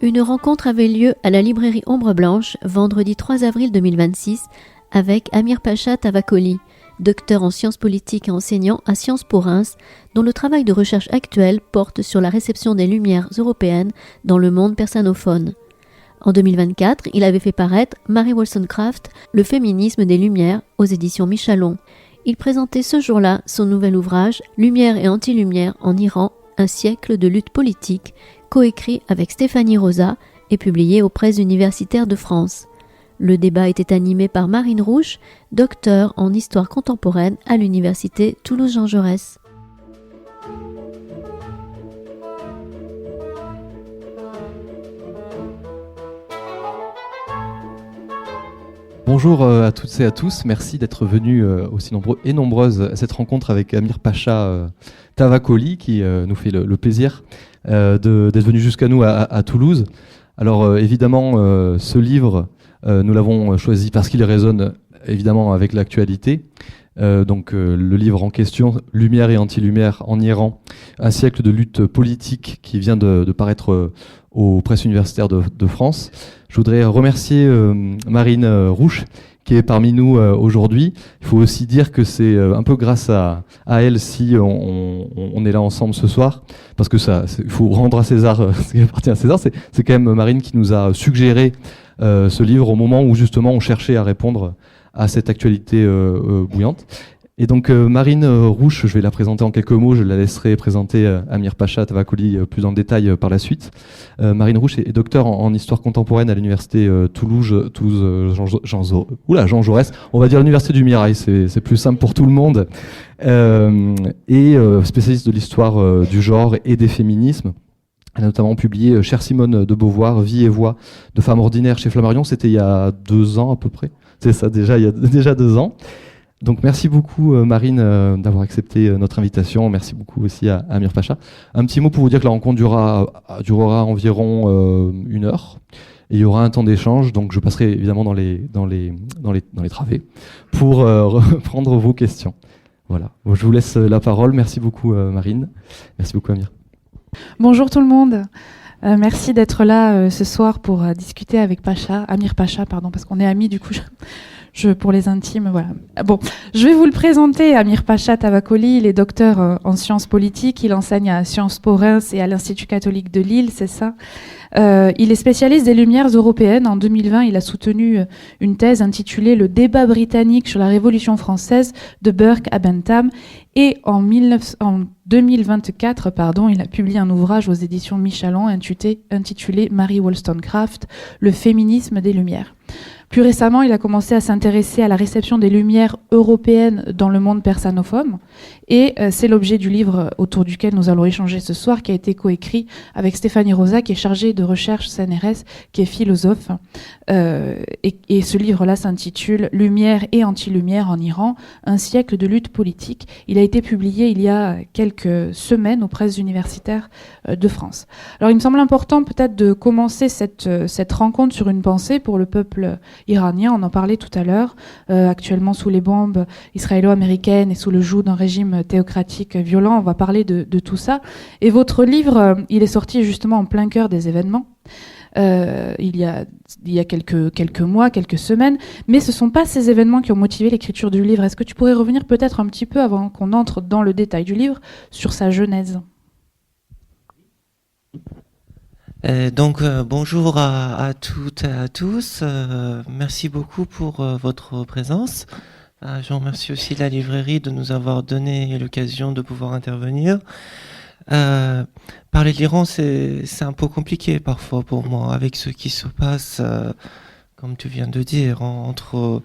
Une rencontre avait lieu à la librairie Ombre Blanche, vendredi 3 avril 2026, avec Amir Pacha Tavakoli, docteur en sciences politiques et enseignant à Sciences Po Reims, dont le travail de recherche actuel porte sur la réception des Lumières européennes dans le monde persanophone. En 2024, il avait fait paraître Mary Wollstonecraft, Le féminisme des Lumières, aux éditions Michalon. Il présentait ce jour-là son nouvel ouvrage Lumière et anti-lumière en Iran, un siècle de lutte politique, coécrit avec Stéphanie Rosa et publié aux Presses universitaires de France. Le débat était animé par Marine Rouche, docteure en histoire contemporaine à l'université Toulouse-Jean Jaurès. Bonjour à toutes et à tous, merci d'être venus aussi nombreux et nombreuses à cette rencontre avec Amir Pacha Tavakoli qui nous fait le plaisir d'être venu jusqu'à nous à Toulouse. Alors évidemment, ce livre, nous l'avons choisi parce qu'il résonne évidemment avec l'actualité. Le livre en question, Lumière et anti-lumière en Iran, un siècle de lutte politique qui vient de paraître aux Presses universitaires de France. Je voudrais remercier Marine Rouche qui est parmi nous aujourd'hui. Il faut aussi dire que c'est un peu grâce à elle si on est là ensemble ce soir, parce que il faut rendre à César ce qui appartient à César. C'est quand même Marine qui nous a suggéré ce livre au moment où justement on cherchait à répondre à cette actualité bouillante. Et donc Marine Rouche, je vais la présenter en quelques mots, je la laisserai présenter Amir Pacha Tavakoli plus en détail par la suite. Marine Rouche est docteur en histoire contemporaine à l'université Toulouse Jean Jaurès. On va dire l'université du Mirail, c'est plus simple pour tout le monde. Et spécialiste de l'histoire du genre et des féminismes. Elle a notamment publié Chère Simone de Beauvoir, Vie et voix de femmes ordinaires chez Flammarion. C'était il y a 2 ans à peu près. C'est ça, il y a déjà 2 ans. Donc merci beaucoup Marine d'avoir accepté notre invitation. Merci beaucoup aussi à Amir Pacha. Un petit mot pour vous dire que la rencontre durera environ 1 heure. Et il y aura un temps d'échange, donc je passerai évidemment dans les travées pour reprendre vos questions. Voilà, bon, je vous laisse la parole. Merci beaucoup Marine. Merci beaucoup Amir. Bonjour tout le monde. Merci d'être là ce soir pour discuter avec Amir Pacha, parce qu'on est amis du coup. Pour les intimes, voilà. Bon, je vais vous le présenter. Amir Pacha Tavakoli, il est docteur en sciences politiques. Il enseigne à Sciences Po Reims et à l'Institut catholique de Lille, c'est ça. Il est spécialiste des Lumières européennes. En 2020, il a soutenu une thèse intitulée Le débat britannique sur la Révolution française de Burke à Bentham. Et en 2024, il a publié un ouvrage aux éditions Michalon intitulé Mary Wollstonecraft, Le féminisme des Lumières. Plus récemment, il a commencé à s'intéresser à la réception des Lumières européennes dans le monde persanophone. Et c'est l'objet du livre autour duquel nous allons échanger ce soir, qui a été coécrit avec Stéphanie Rosa, qui est chargée de recherche CNRS, qui est philosophe. Et ce livre-là s'intitule Lumière et anti-lumière en Iran, un siècle de lutte politique. Il a été publié il y a quelques semaines aux Presses universitaires de France. Alors il me semble important peut-être de commencer cette rencontre sur une pensée pour le peuple iranien. On en parlait tout à l'heure, actuellement sous les bombes israélo-américaines et sous le joug d'un régime théocratique violent. On va parler de tout ça. Et votre livre, il est sorti justement en plein cœur des événements. Il y a quelques mois, quelques semaines, mais ce ne sont pas ces événements qui ont motivé l'écriture du livre. Est-ce que tu pourrais revenir peut-être un petit peu, avant qu'on entre dans le détail du livre, sur sa genèse ? Bonjour à toutes et à tous. Merci beaucoup pour votre présence. Je remercie aussi la librairie de nous avoir donné l'occasion de pouvoir intervenir. Parler de l'Iran, c'est un peu compliqué parfois pour moi, avec ce qui se passe, comme tu viens de dire, entre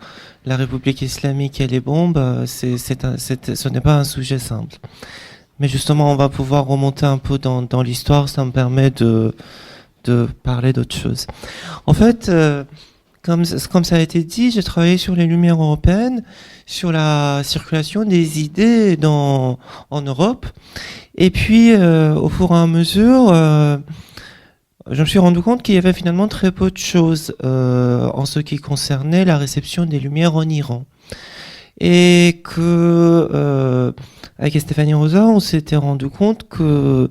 la République islamique et les bombes. Ce n'est pas un sujet simple. Mais justement, on va pouvoir remonter un peu dans l'histoire. Ça me permet de parler d'autre chose. En fait, comme ça a été dit, j'ai travaillé sur les Lumières européennes, sur la circulation des idées en Europe. Et puis, au fur et à mesure, je me suis rendu compte qu'il y avait finalement très peu de choses en ce qui concernait la réception des Lumières en Iran. Et que, avec Stéphanie Rosa, on s'était rendu compte que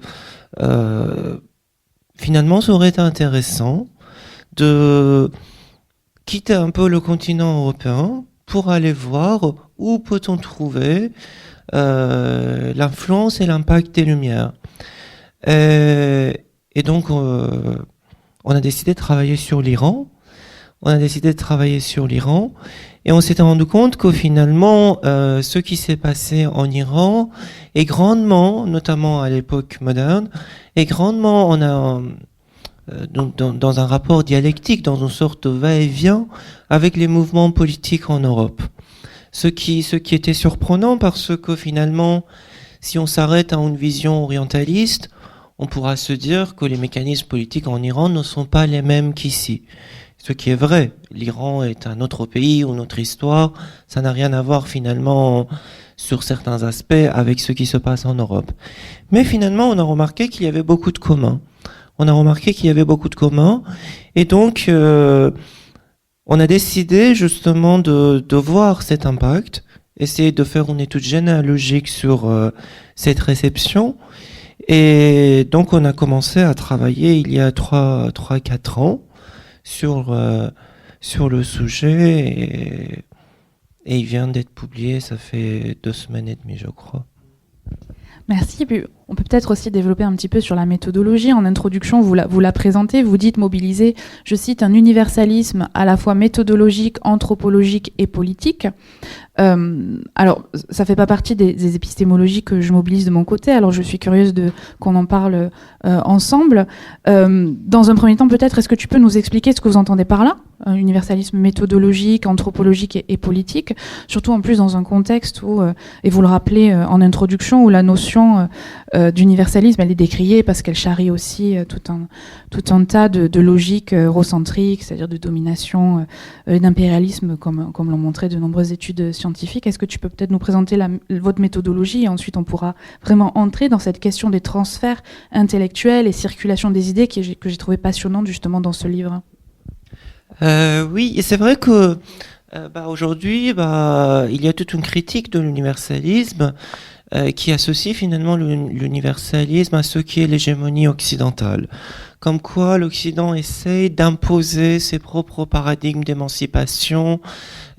finalement, ça aurait été intéressant de quitter un peu le continent européen pour aller voir où peut-on trouver l'influence et l'impact des Lumières. Et donc, on a décidé de travailler sur l'Iran. Et on s'était rendu compte que finalement, ce qui s'est passé en Iran est grandement, notamment à l'époque moderne, est grandement dans un rapport dialectique, dans une sorte de va-et-vient avec les mouvements politiques en Europe. Ce qui était surprenant parce que finalement, si on s'arrête à une vision orientaliste, on pourra se dire que les mécanismes politiques en Iran ne sont pas les mêmes qu'ici. Ce qui est vrai. L'Iran est un autre pays, une autre histoire. Ça n'a rien à voir finalement sur certains aspects avec ce qui se passe en Europe. Mais finalement, on a remarqué qu'il y avait beaucoup de communs. Et donc, on a décidé justement de voir cet impact, essayer de faire une étude généalogique sur cette réception. Et donc, on a commencé à travailler il y a 3-4 ans sur le sujet et il vient d'être publié, ça fait 2 semaines et demie, je crois. Merci. Puis on peut peut-être aussi développer un petit peu sur la méthodologie. En introduction, vous la présentez, vous dites mobiliser, je cite, un universalisme à la fois méthodologique, anthropologique et politique. Alors, ça fait pas partie des épistémologies que je mobilise de mon côté, alors je suis curieuse qu'on en parle ensemble. Dans un premier temps, peut-être, est-ce que tu peux nous expliquer ce que vous entendez par là ? Un universalisme méthodologique, anthropologique et politique, surtout en plus dans un contexte où, et vous le rappelez en introduction, où la notion d'universalisme, elle est décriée parce qu'elle charrie aussi tout un tas de logiques eurocentriques, c'est-à-dire de domination et d'impérialisme, comme l'ont montré de nombreuses études scientifiques. Est-ce que tu peux peut-être nous présenter votre méthodologie et ensuite on pourra vraiment entrer dans cette question des transferts intellectuels et circulation des idées que j'ai trouvé passionnante justement dans ce livre. Oui, et c'est vrai que aujourd'hui, il y a toute une critique de l'universalisme qui associe finalement l'universalisme à ce qui est l'hégémonie occidentale. Comme quoi l'Occident essaye d'imposer ses propres paradigmes d'émancipation,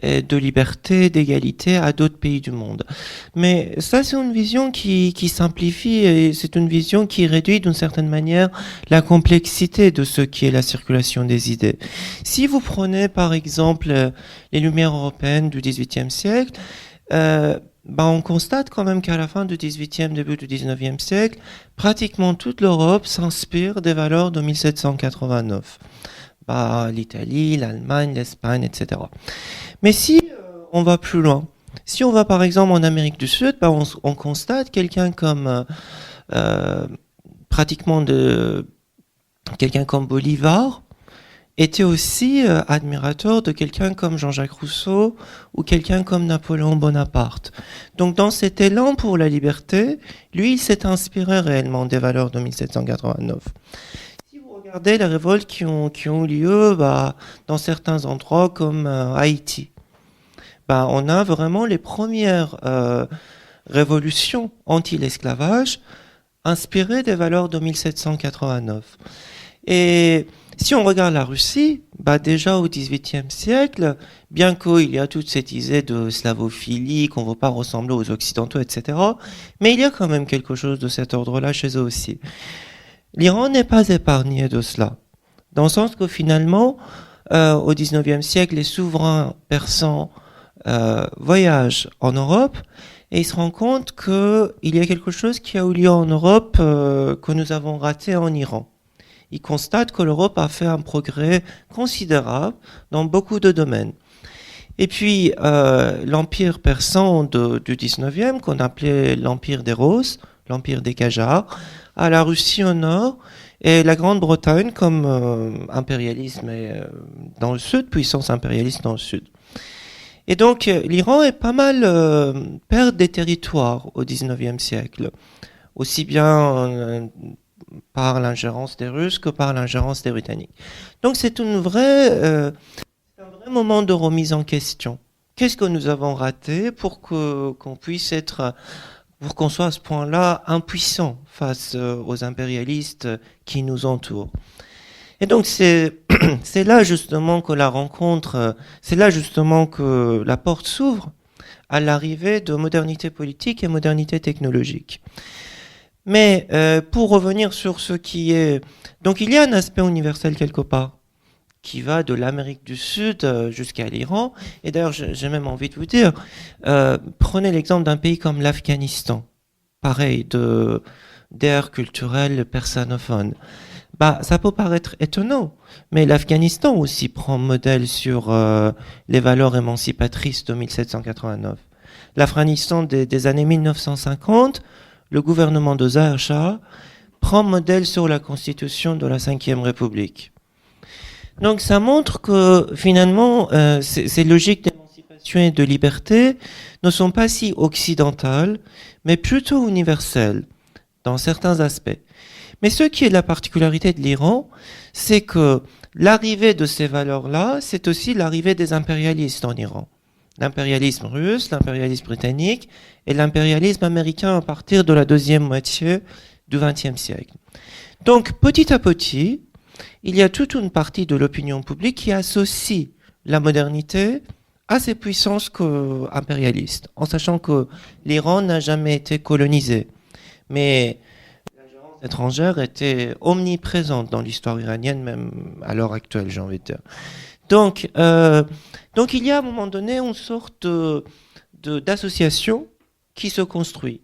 de liberté, d'égalité à d'autres pays du monde. Mais ça, c'est une vision qui simplifie et c'est une vision qui réduit d'une certaine manière la complexité de ce qui est la circulation des idées. Si vous prenez par exemple les Lumières européennes du XVIIIe siècle, on constate quand même qu'à la fin du XVIIIe, début du XIXe siècle, pratiquement toute l'Europe s'inspire des valeurs de 1789. L'Italie, l'Allemagne, l'Espagne, etc. Mais si on va plus loin, si on va par exemple en Amérique du Sud, on constate quelqu'un comme quelqu'un comme Bolivar était aussi admirateur de quelqu'un comme Jean-Jacques Rousseau ou quelqu'un comme Napoléon Bonaparte. Donc dans cet élan pour la liberté, lui, il s'est inspiré réellement des valeurs de 1789. Si vous regardez les révoltes qui ont lieu dans certains endroits comme Haïti, on a vraiment les premières révolutions anti-l'esclavage inspirées des valeurs de 1789. Et si on regarde la Russie, déjà au XVIIIe siècle, bien qu'il y a toute cette idée de slavophilie, qu'on ne veut pas ressembler aux Occidentaux, etc., mais il y a quand même quelque chose de cet ordre-là chez eux aussi. L'Iran n'est pas épargné de cela, dans le sens que finalement, au XIXe siècle, les souverains persans voyagent en Europe et ils se rendent compte qu'il y a quelque chose qui a eu lieu en Europe que nous avons raté en Iran. Ils constatent que l'Europe a fait un progrès considérable dans beaucoup de domaines. Et puis, l'empire persan du 19e, qu'on appelait l'empire des Roses, l'empire des Qajars, à la Russie au nord, et la Grande-Bretagne comme impérialisme dans le sud, puissance impérialiste dans le sud. Et donc, l'Iran est pas mal perdre des territoires au 19e siècle, aussi bien par l'ingérence des Russes que par l'ingérence des Britanniques. Donc c'est un vrai moment de remise en question. Qu'est-ce que nous avons raté pour qu'on puisse pour qu'on soit à ce point-là impuissant face aux impérialistes qui nous entourent. Et donc c'est là justement que la rencontre, c'est là justement que la porte s'ouvre à l'arrivée de modernité politique et modernité technologique. Mais pour revenir sur ce qui est... Donc il y a un aspect universel quelque part, qui va de l'Amérique du Sud jusqu'à l'Iran. Et d'ailleurs, j'ai même envie de vous dire, prenez l'exemple d'un pays comme l'Afghanistan. Pareil, d'ère culturelle persanophone. Ça peut paraître étonnant, mais l'Afghanistan aussi prend modèle sur les valeurs émancipatrices de 1789. L'Afghanistan des années 1950, le gouvernement de Zahir Shah prend modèle sur la constitution de la Ve République. Donc ça montre que finalement, ces logiques d'émancipation et de liberté ne sont pas si occidentales, mais plutôt universelles dans certains aspects. Mais ce qui est la particularité de l'Iran, c'est que l'arrivée de ces valeurs-là, c'est aussi l'arrivée des impérialistes en Iran. L'impérialisme russe, l'impérialisme britannique et l'impérialisme américain à partir de la deuxième moitié du XXe siècle. Donc petit à petit, il y a toute une partie de l'opinion publique qui associe la modernité à ces puissances impérialistes, en sachant que l'Iran n'a jamais été colonisé. Mais l'ingérence étrangère était omniprésente dans l'histoire iranienne, même à l'heure actuelle, j'ai envie de dire. Donc il y a à un moment donné une sorte d'association qui se construit.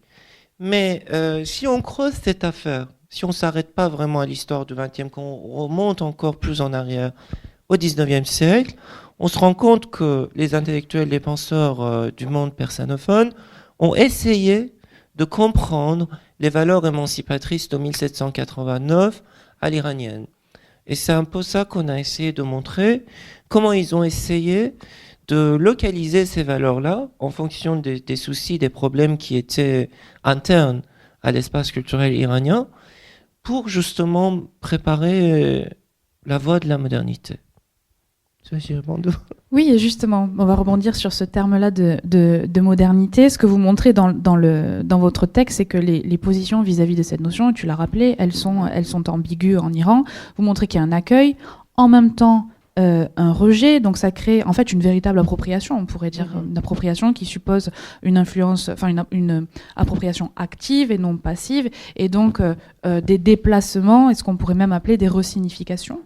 Mais si on creuse cette affaire, si on ne s'arrête pas vraiment à l'histoire du XXe, qu'on remonte encore plus en arrière au XIXe siècle, on se rend compte que les intellectuels, les penseurs du monde persanophone ont essayé de comprendre les valeurs émancipatrices de 1789 à l'iranienne. Et c'est un peu ça qu'on a essayé de montrer, comment ils ont essayé de localiser ces valeurs-là en fonction des soucis, des problèmes qui étaient internes à l'espace culturel iranien, pour justement préparer la voie de la modernité. Oui, et justement, on va rebondir sur ce terme-là de modernité. Ce que vous montrez dans votre texte, c'est que les positions vis-à-vis de cette notion, tu l'as rappelé, elles sont ambiguës en Iran. Vous montrez qu'il y a un accueil, en même temps un rejet, donc ça crée en fait une véritable appropriation, on pourrait dire, une appropriation qui suppose une influence, enfin une appropriation active et non passive, et donc des déplacements, et ce qu'on pourrait même appeler des resignifications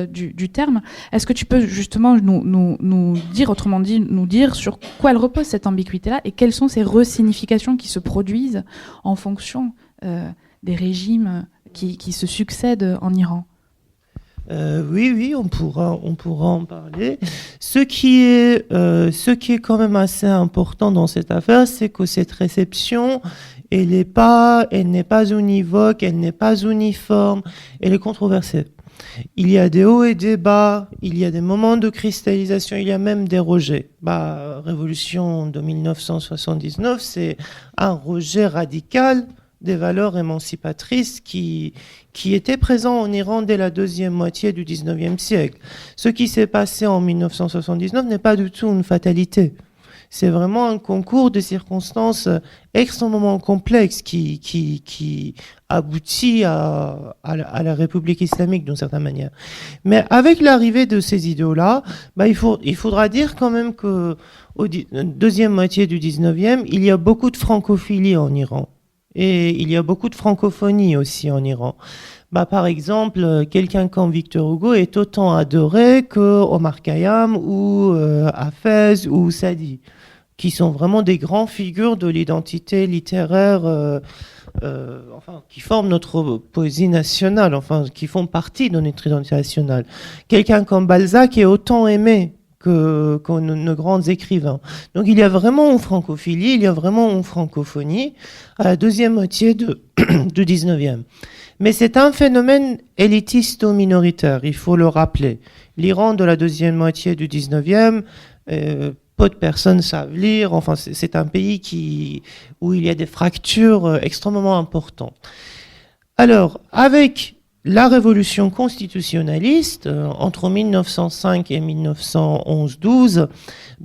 du terme. Est-ce que tu peux justement nous dire, autrement dit, nous dire sur quoi elle repose cette ambiguïté-là, et quelles sont ces resignifications qui se produisent en fonction des régimes qui se succèdent en Iran? Oui, on pourra en parler. Ce qui est quand même assez important dans cette affaire, c'est que cette réception, elle n'est pas univoque, elle n'est pas uniforme, elle est controversée. Il y a des hauts et des bas, il y a des moments de cristallisation, il y a même des rejets. Révolution de 1979, c'est un rejet radical des valeurs émancipatrices qui étaient présentes en Iran dès la deuxième moitié du XIXe siècle. Ce qui s'est passé en 1979 n'est pas du tout une fatalité. C'est vraiment un concours de circonstances extrêmement complexes qui aboutit à la République islamique d'une certaine manière. Mais avec l'arrivée de ces idéaux-là, il faudra dire quand même que au deuxième moitié du XIXe, il y a beaucoup de francophilie en Iran. Et il y a beaucoup de francophonie aussi en Iran. Par exemple, quelqu'un comme Victor Hugo est autant adoré que Omar Khayyam ou Hafez ou Sadi, qui sont vraiment des grandes figures de l'identité littéraire, qui forment notre poésie nationale, qui font partie de notre identité nationale. Quelqu'un comme Balzac est autant aimé que nos grands écrivains. Donc il y a vraiment une francophilie, il y a vraiment une francophonie à la deuxième moitié du 19e. Mais c'est un phénomène élitiste ou minoritaire, il faut le rappeler. L'Iran de la deuxième moitié du 19e, peu de personnes savent lire, c'est un pays où il y a des fractures extrêmement importantes. Alors, avec la révolution constitutionnaliste, entre 1905 et 1911-12,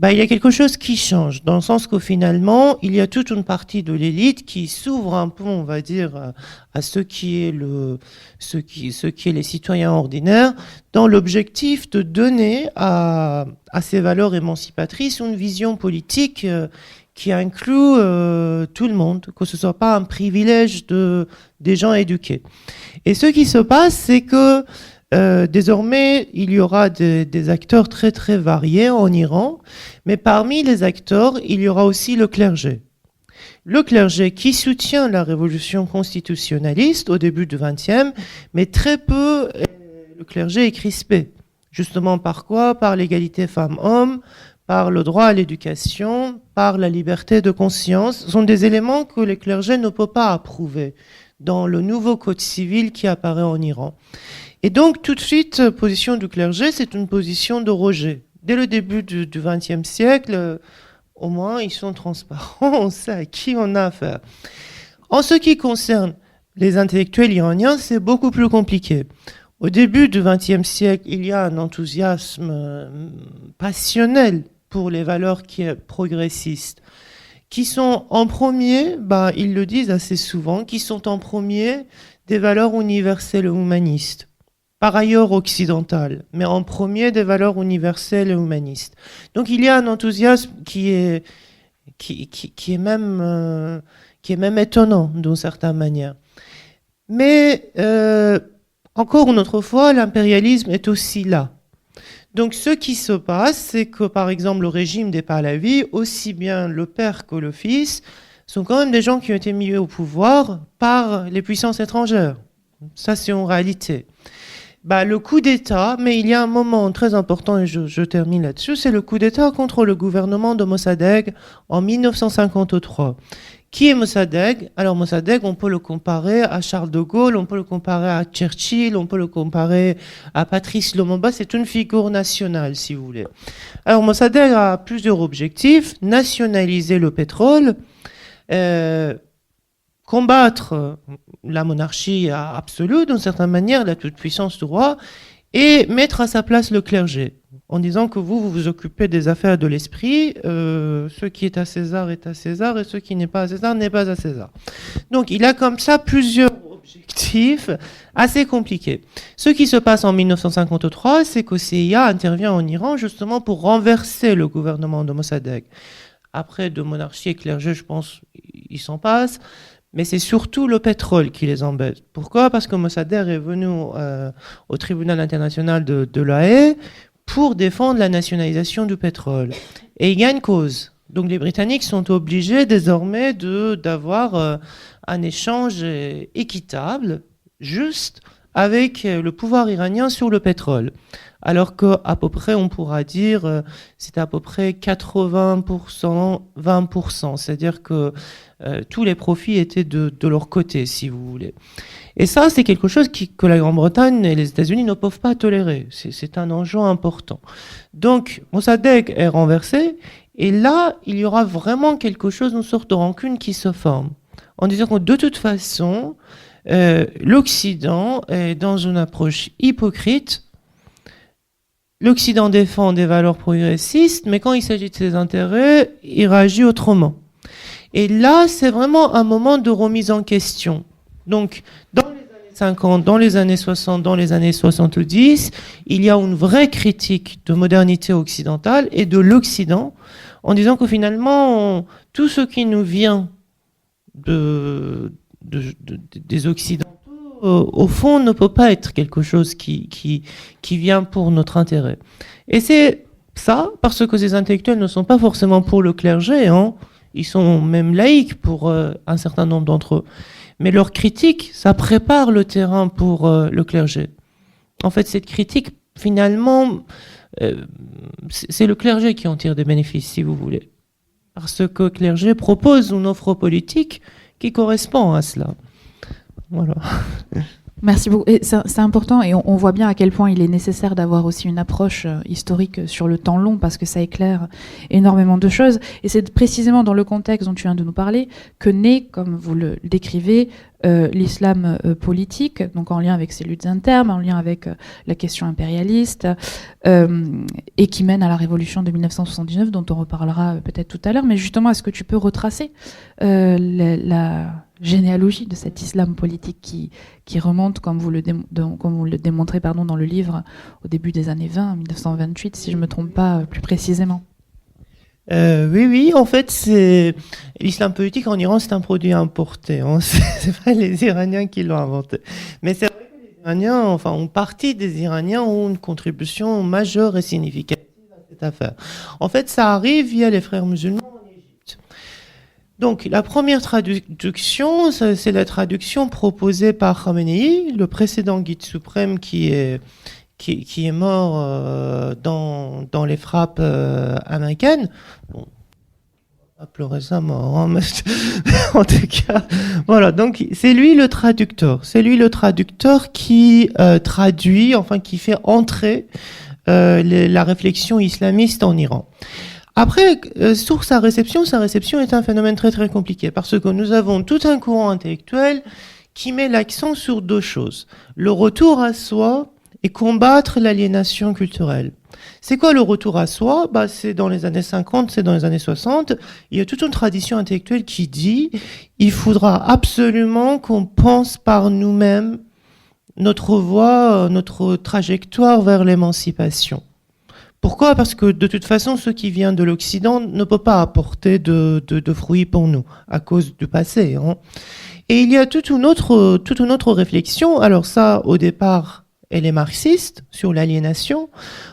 il y a quelque chose qui change, dans le sens que finalement, il y a toute une partie de l'élite qui s'ouvre un peu, on va dire, à ce qui est les citoyens ordinaires, dans l'objectif de donner à ces valeurs émancipatrices une vision politique qui inclut tout le monde, que ce soit pas un privilège des gens éduqués. Et ce qui se passe, c'est que désormais, il y aura des acteurs très très variés en Iran, mais parmi les acteurs, il y aura aussi le clergé. Le clergé qui soutient la révolution constitutionnaliste au début du XXe, mais très peu, le clergé est crispé. Justement par quoi? Par l'égalité femmes-hommes, par le droit à l'éducation, par la liberté de conscience. Ce sont des éléments que les clergés ne peuvent pas approuver dans le nouveau code civil qui apparaît en Iran. Et donc, tout de suite, position du clergé, c'est une position de rejet. Dès le début du XXe siècle, au moins, ils sont transparents, on sait à qui on a affaire. En ce qui concerne les intellectuels iraniens, c'est beaucoup plus compliqué. Au début du XXe siècle, il y a un enthousiasme passionnel pour les valeurs qui est progressistes, qui sont en premier, ils le disent assez souvent, qui sont en premier des valeurs universelles et humanistes. Par ailleurs occidentales, mais en premier des valeurs universelles et humanistes. Donc il y a un enthousiasme qui est même étonnant d'une certaine manière. Mais encore une autre fois, l'impérialisme est aussi là. Donc ce qui se passe, c'est que par exemple le régime des Pahlavis, aussi bien le père que le fils, sont quand même des gens qui ont été mis au pouvoir par les puissances étrangères. Ça c'est une réalité. Le coup d'État, mais il y a un moment très important, et je termine là-dessus, c'est le coup d'État contre le gouvernement de Mossadegh en 1953. Qui est Mossadegh? Alors Mossadegh, on peut le comparer à Charles de Gaulle, on peut le comparer à Churchill, on peut le comparer à Patrice Lumumba, c'est une figure nationale, si vous voulez. Alors Mossadegh a plusieurs objectifs: nationaliser le pétrole, combattre la monarchie absolue, d'une certaine manière, la toute-puissance du roi, et mettre à sa place le clergé, en disant que vous vous occupez des affaires de l'esprit, ce qui est à César, et ce qui n'est pas à César n'est pas à César. Donc il a comme ça plusieurs objectifs assez compliqués. Ce qui se passe en 1953, c'est que CIA intervient en Iran justement pour renverser le gouvernement de Mossadegh. Après, de monarchie et clergé, je pense, ils s'en passent. Mais c'est surtout le pétrole qui les embête. Pourquoi? Parce que Mossadegh est venu au tribunal international de La Haye pour défendre la nationalisation du pétrole. Et il gagne cause. Donc les Britanniques sont obligés désormais d'avoir un échange équitable, juste, avec le pouvoir iranien sur le pétrole. Alors qu'à peu près, on pourra dire, c'était à peu près 80%, 20%. C'est-à-dire que tous les profits étaient de leur côté, si vous voulez. Et ça, c'est quelque chose que la Grande-Bretagne et les États-Unis ne peuvent pas tolérer. C'est un enjeu important. Donc, Mossadegh est renversé, et là, il y aura vraiment quelque chose, une sorte de rancune qui se forme. En disant que de toute façon, l'Occident est dans une approche hypocrite. L'Occident défend des valeurs progressistes, mais quand il s'agit de ses intérêts, il réagit autrement. Et là, c'est vraiment un moment de remise en question. Donc, dans les années 50, dans les années 60, dans les années 70, il y a une vraie critique de modernité occidentale et de l'Occident, en disant que finalement, tout ce qui nous vient des Occidentaux, au fond, ne peut pas être quelque chose qui vient pour notre intérêt. Et c'est ça, parce que ces intellectuels ne sont pas forcément pour le clergé, hein. Ils sont même laïcs pour un certain nombre d'entre eux. Mais leur critique, ça prépare le terrain pour le clergé. En fait, cette critique, finalement, c'est le clergé qui en tire des bénéfices, si vous voulez. Parce que le clergé propose une offre politique qui correspond à cela. Voilà. Merci beaucoup. Et c'est important, et on voit bien à quel point il est nécessaire d'avoir aussi une approche historique sur le temps long, parce que ça éclaire énormément de choses. Et c'est précisément dans le contexte dont tu viens de nous parler que naît, comme vous le décrivez, l'islam politique, donc en lien avec ces luttes internes, en lien avec la question impérialiste, et qui mène à la révolution de 1979, dont on reparlera peut-être tout à l'heure. Mais justement, est-ce que tu peux retracer la généalogie de cet islam politique qui remonte, comme vous le démontrez dans le livre, au début des années 20, 1928, si je ne me trompe pas plus précisément? Oui, en fait, c'est l'islam politique en Iran, c'est un produit importé. Hein. C'est pas les Iraniens qui l'ont inventé. Mais c'est vrai que les Iraniens, enfin, une partie des Iraniens ont une contribution majeure et significative à cette affaire. En fait, ça arrive via les frères musulmans en Égypte. Donc, la première traduction, c'est la traduction proposée par Khamenei, le précédent guide suprême qui est mort dans les frappes américaines. Bon, on va pleurer sa mort, hein, mais en tout cas, voilà. Donc c'est lui le traducteur. C'est lui le traducteur qui traduit, enfin qui fait entrer la réflexion islamiste en Iran. Après, sur sa réception est un phénomène très très compliqué parce que nous avons tout un courant intellectuel qui met l'accent sur deux choses: le retour à soi et combattre l'aliénation culturelle. C'est quoi le retour à soi? C'est dans les années 50, c'est dans les années 60. Il y a toute une tradition intellectuelle qui dit il faudra absolument qu'on pense par nous-mêmes notre voie, notre trajectoire vers l'émancipation. Pourquoi? Parce que de toute façon, ce qui vient de l'Occident ne peut pas apporter de fruits pour nous à cause du passé. Hein. Et il y a toute une autre réflexion. Alors ça, au départ, elle est marxiste sur l'aliénation,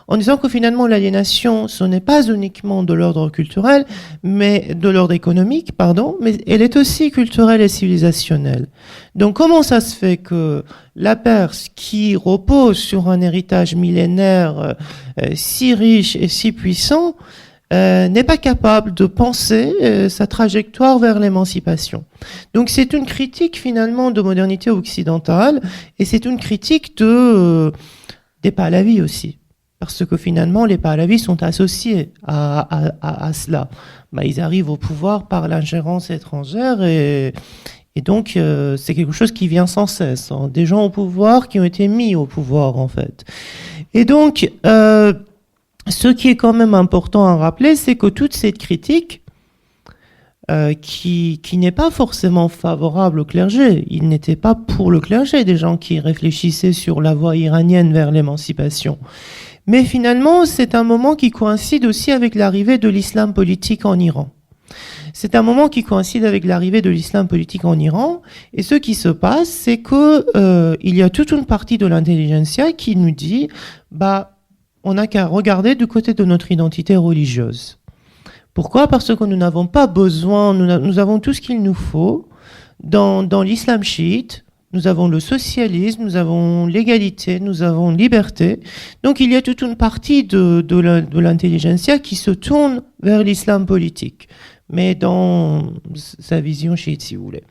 en disant que finalement l'aliénation, ce n'est pas uniquement de l'ordre culturel, mais de l'ordre économique, mais elle est aussi culturelle et civilisationnelle. Donc comment ça se fait que la Perse, qui repose sur un héritage millénaire si riche et si puissant, n'est pas capable de penser sa trajectoire vers l'émancipation. Donc c'est une critique finalement de modernité occidentale et c'est une critique des Pahlavis aussi. Parce que finalement les Pahlavis sont associés à cela. Ils arrivent au pouvoir par l'ingérence étrangère et donc c'est quelque chose qui vient sans cesse. Hein. Des gens au pouvoir qui ont été mis au pouvoir en fait. Et donc ce qui est quand même important à rappeler, c'est que toute cette critique, qui n'est pas forcément favorable au clergé, il n'était pas pour le clergé, des gens qui réfléchissaient sur la voie iranienne vers l'émancipation. Mais finalement, c'est un moment qui coïncide aussi avec l'arrivée de l'islam politique en Iran. C'est un moment qui coïncide avec l'arrivée de l'islam politique en Iran, et ce qui se passe, c'est que il y a toute une partie de l'intelligentsia qui nous dit, on n'a qu'à regarder du côté de notre identité religieuse. Pourquoi? Parce que nous n'avons pas besoin, nous avons tout ce qu'il nous faut dans l'islam chiite. Nous avons le socialisme, nous avons l'égalité, nous avons liberté. Donc il y a toute une partie de l'intelligentsia qui se tourne vers l'islam politique, mais dans sa vision chiite, si vous voulez.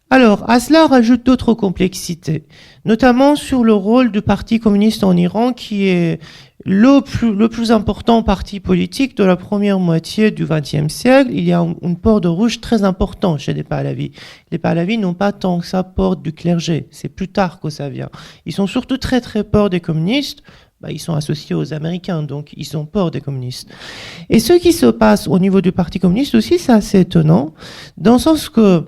Alors, à cela rajoute d'autres complexités, notamment sur le rôle du Parti communiste en Iran, qui est le plus important parti politique de la première moitié du XXe siècle. Il y a une porte rouge très importante chez les Pahlavis. Les Pahlavis n'ont pas tant que ça porte du clergé. C'est plus tard que ça vient. Ils sont surtout très très peur des communistes. Ils sont associés aux Américains, donc ils ont peur des communistes. Et ce qui se passe au niveau du Parti communiste aussi, c'est assez étonnant, dans le sens que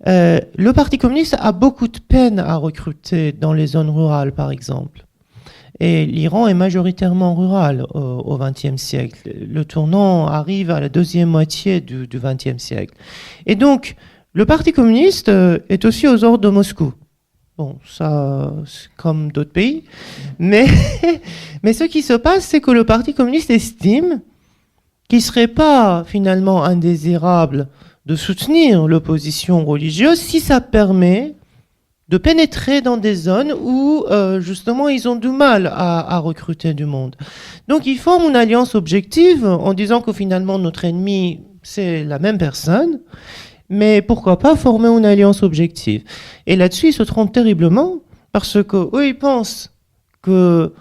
le Parti communiste a beaucoup de peine à recruter dans les zones rurales, par exemple. Et l'Iran est majoritairement rural au XXe siècle. Le tournant arrive à la deuxième moitié du XXe siècle. Et donc, le Parti communiste est aussi aux ordres de Moscou. Bon, ça, c'est comme d'autres pays. Mais ce qui se passe, c'est que le Parti communiste estime qu'il ne serait pas finalement indésirable de soutenir l'opposition religieuse si ça permet de pénétrer dans des zones où justement ils ont du mal à recruter du monde. Donc ils forment une alliance objective en disant que finalement notre ennemi c'est la même personne, mais pourquoi pas former une alliance objective. Et là-dessus ils se trompent terriblement parce que eux, ils pensent que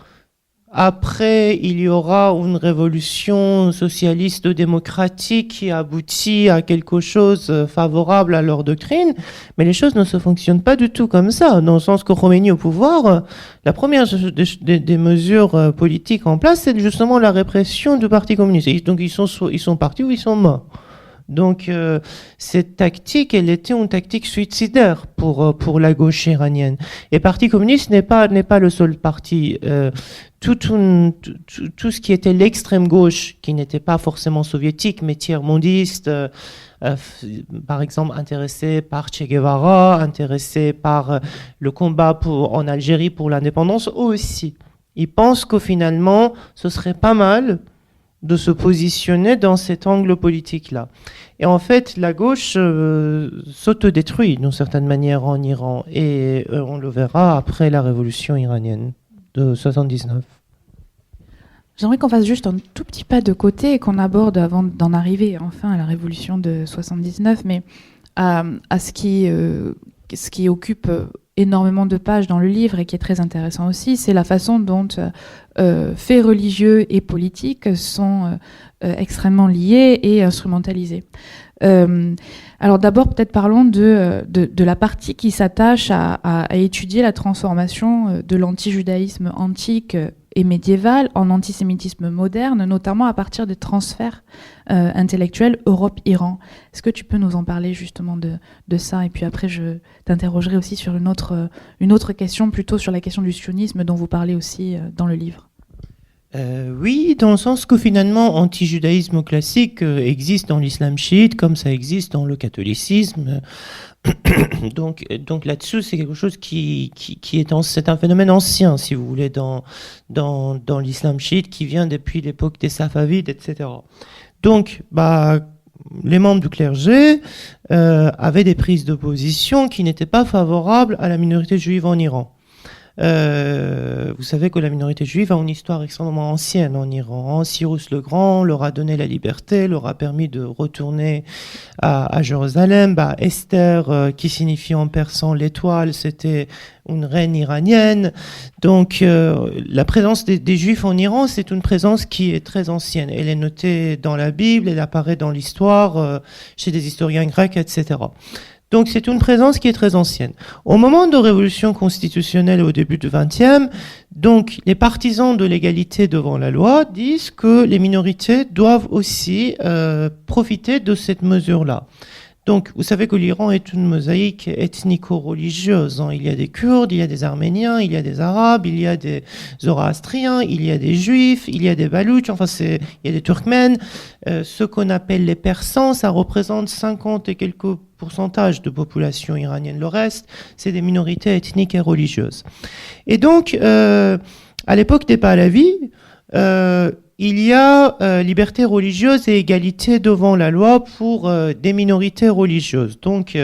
après, il y aura une révolution socialiste démocratique qui aboutit à quelque chose favorable à leur doctrine, mais les choses ne se fonctionnent pas du tout comme ça, dans le sens que Khomeini au pouvoir, la première des mesures politiques en place, c'est justement la répression du Parti communiste. Donc ils sont partis ou ils sont morts. Donc cette tactique, elle était une tactique suicidaire pour la gauche iranienne. Et le Parti communiste n'est pas le seul parti. Tout ce qui était l'extrême gauche, qui n'était pas forcément soviétique, mais tiers-mondiste, par exemple intéressé par Che Guevara, intéressé par le combat en Algérie pour l'indépendance aussi. Ils pensent que finalement, ce serait pas mal de se positionner dans cet angle politique-là. Et en fait, la gauche s'autodétruit d'une certaine manière en Iran, et on le verra après la révolution iranienne de 79. J'aimerais qu'on fasse juste un tout petit pas de côté et qu'on aborde, avant d'en arriver enfin à la révolution de 79, mais à ce qui occupe énormément de pages dans le livre et qui est très intéressant aussi, c'est la façon dont faits religieux et politiques sont extrêmement liés et instrumentalisés. Alors d'abord, peut-être parlons de la partie qui s'attache à étudier la transformation de l'antijudaïsme antique et médiéval en antisémitisme moderne, notamment à partir des transferts intellectuels Europe-Iran. Est-ce que tu peux nous en parler justement de ça? Et puis après, je t'interrogerai aussi sur une autre question, plutôt sur la question du sionisme dont vous parlez aussi dans le livre. Oui, dans le sens que finalement, anti-judaïsme classique existe dans l'islam chiite, comme ça existe dans le catholicisme. Donc là-dessus, c'est quelque chose qui c'est un phénomène ancien, si vous voulez, dans l'islam chiite, qui vient depuis l'époque des Safavides, etc. Donc, les membres du clergé avaient des prises de position qui n'étaient pas favorables à la minorité juive en Iran. Vous savez que la minorité juive a une histoire extrêmement ancienne en Iran. Cyrus le Grand leur a donné la liberté, leur a permis de retourner à Jérusalem. Esther, qui signifie en persan l'étoile, c'était une reine iranienne. Donc la présence des juifs en Iran, c'est une présence qui est très ancienne. Elle est notée dans la Bible, elle apparaît dans l'histoire, chez des historiens grecs, etc. Donc c'est une présence qui est très ancienne. Au moment de révolution constitutionnelle au début du XXe, donc les partisans de l'égalité devant la loi disent que les minorités doivent aussi profiter de cette mesure-là. Donc, vous savez que l'Iran est une mosaïque ethnico-religieuse. Il y a des Kurdes, il y a des Arméniens, il y a des Arabes, il y a des Zoroastriens, il y a des Juifs, il y a des Baloutches, il y a des Turkmènes. Ce qu'on appelle les Persans, ça représente 50 et quelques pourcentages de population iranienne. Le reste, c'est des minorités ethniques et religieuses. Et donc, à l'époque des Pahlavis, il y a liberté religieuse et égalité devant la loi pour des minorités religieuses. Donc,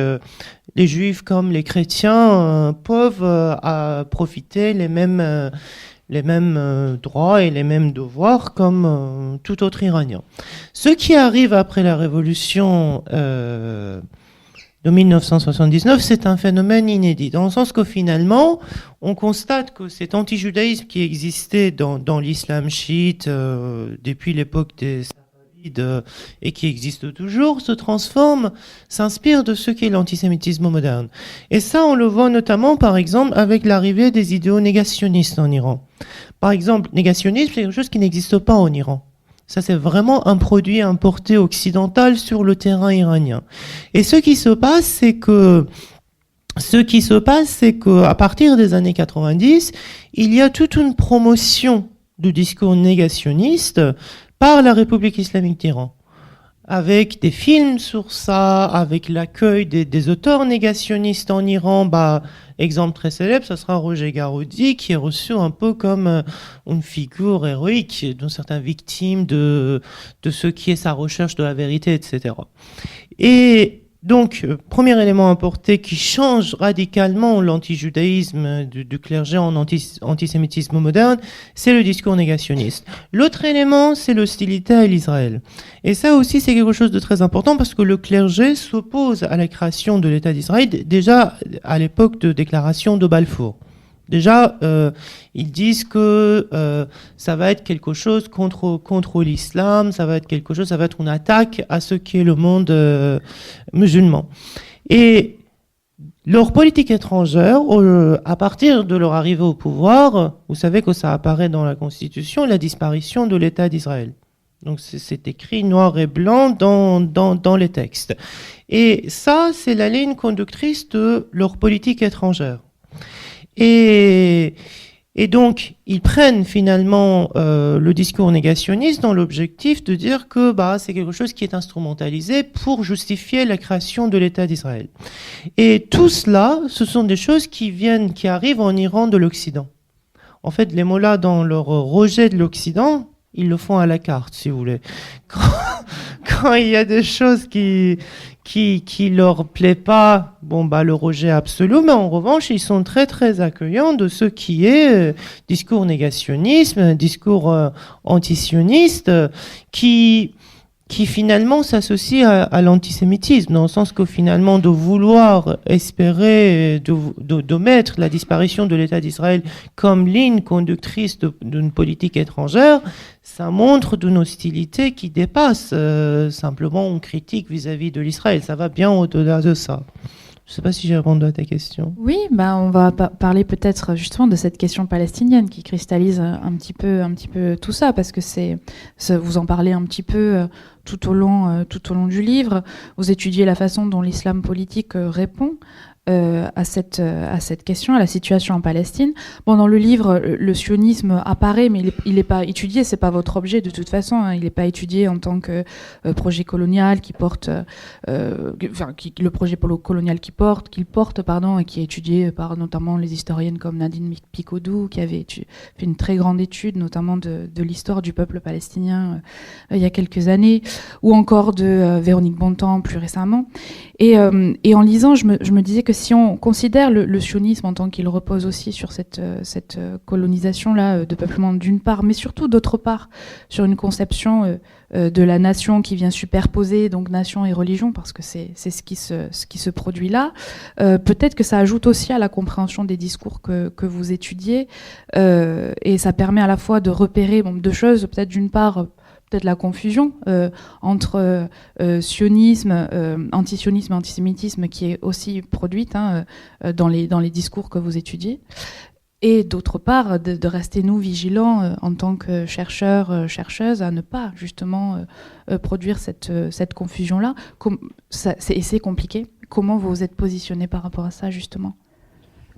les juifs comme les chrétiens peuvent profiter les mêmes droits et les mêmes devoirs comme tout autre Iranien. Ce qui arrive après la révolution de 1979, c'est un phénomène inédit, dans le sens que finalement, on constate que cet antijudaïsme qui existait dans l'islam chiite depuis l'époque des Safavides et qui existe toujours, se transforme, s'inspire de ce qu'est l'antisémitisme moderne. Et ça, on le voit notamment, par exemple, avec l'arrivée des idéaux négationnistes en Iran. Par exemple, négationnisme, c'est quelque chose qui n'existe pas en Iran. Ça, c'est vraiment un produit importé occidental sur le terrain iranien. Et ce qui se passe, c'est que à partir des années 90, il y a toute une promotion du discours négationniste par la République islamique d'Iran, avec des films sur ça, avec l'accueil des auteurs négationnistes en Iran. Exemple très célèbre, ça sera Roger Garoudi, qui est reçu un peu comme une figure héroïque d'une certaine victime de ce qui est sa recherche de la vérité, etc. Et donc, premier élément importé qui change radicalement l'antijudaïsme du clergé en antisémitisme moderne, c'est le discours négationniste. L'autre élément, c'est l'hostilité à l'Israël. Et ça aussi, c'est quelque chose de très important parce que le clergé s'oppose à la création de l'État d'Israël déjà à l'époque de déclaration de Balfour. Déjà, ils disent que ça va être quelque chose contre l'islam, ça va être une attaque à ce qui est le monde musulman. Et leur politique étrangère, à partir de leur arrivée au pouvoir, vous savez que ça apparaît dans la Constitution, la disparition de l'État d'Israël. Donc c'est écrit noir et blanc dans les textes. Et ça, c'est la ligne conductrice de leur politique étrangère. Et donc, ils prennent finalement le discours négationniste dans l'objectif de dire que c'est quelque chose qui est instrumentalisé pour justifier la création de l'État d'Israël. Et tout cela, ce sont des choses qui arrivent en Iran de l'Occident. En fait, les mollahs, dans leur rejet de l'Occident, ils le font à la carte, si vous voulez. Quand il y a des choses qui leur plaît pas, le rejet absolu, mais en revanche, ils sont très, très accueillants de ce qui est discours négationnisme, discours antisioniste, qui finalement s'associe à l'antisémitisme, dans le sens que finalement de vouloir espérer de mettre la disparition de l'État d'Israël comme ligne conductrice d'une politique étrangère, ça montre d'une hostilité qui dépasse simplement une critique vis-à-vis de l'Israël. Ça va bien au-delà de ça. Je ne sais pas si j'ai répondu à ta question. Oui, on va parler peut-être justement de cette question palestinienne qui cristallise un petit peu tout ça, parce que vous en parlez un petit peu tout au long du livre. Vous étudiez la façon dont l'islam politique répond à cette question, à la situation en Palestine. Dans le livre, le sionisme apparaît, mais il n'est pas étudié, c'est pas votre objet de toute façon. Il n'est pas étudié en tant que projet colonial qu'il porte, le projet colonial qu'il porte, et qui est étudié par notamment les historiennes comme Nadine Picodou, qui avait fait une très grande étude, notamment de l'histoire du peuple palestinien il y a quelques années, ou encore de Véronique Bontemps plus récemment. Et en lisant, je me disais que si on considère le sionisme en tant qu'il repose aussi sur cette colonisation-là de peuplement d'une part, mais surtout d'autre part sur une conception de la nation qui vient superposer donc nation et religion, parce que c'est ce qui se produit là, peut-être que ça ajoute aussi à la compréhension des discours que vous étudiez, et ça permet à la fois de repérer deux choses, peut-être d'une part peut-être la confusion entre sionisme, antisionisme et antisémitisme qui est aussi produite dans les discours que vous étudiez. Et d'autre part, de rester nous vigilants en tant que chercheurs, chercheuses, à ne pas justement produire cette confusion-là. C'est compliqué. Comment vous vous êtes positionné par rapport à ça, justement ?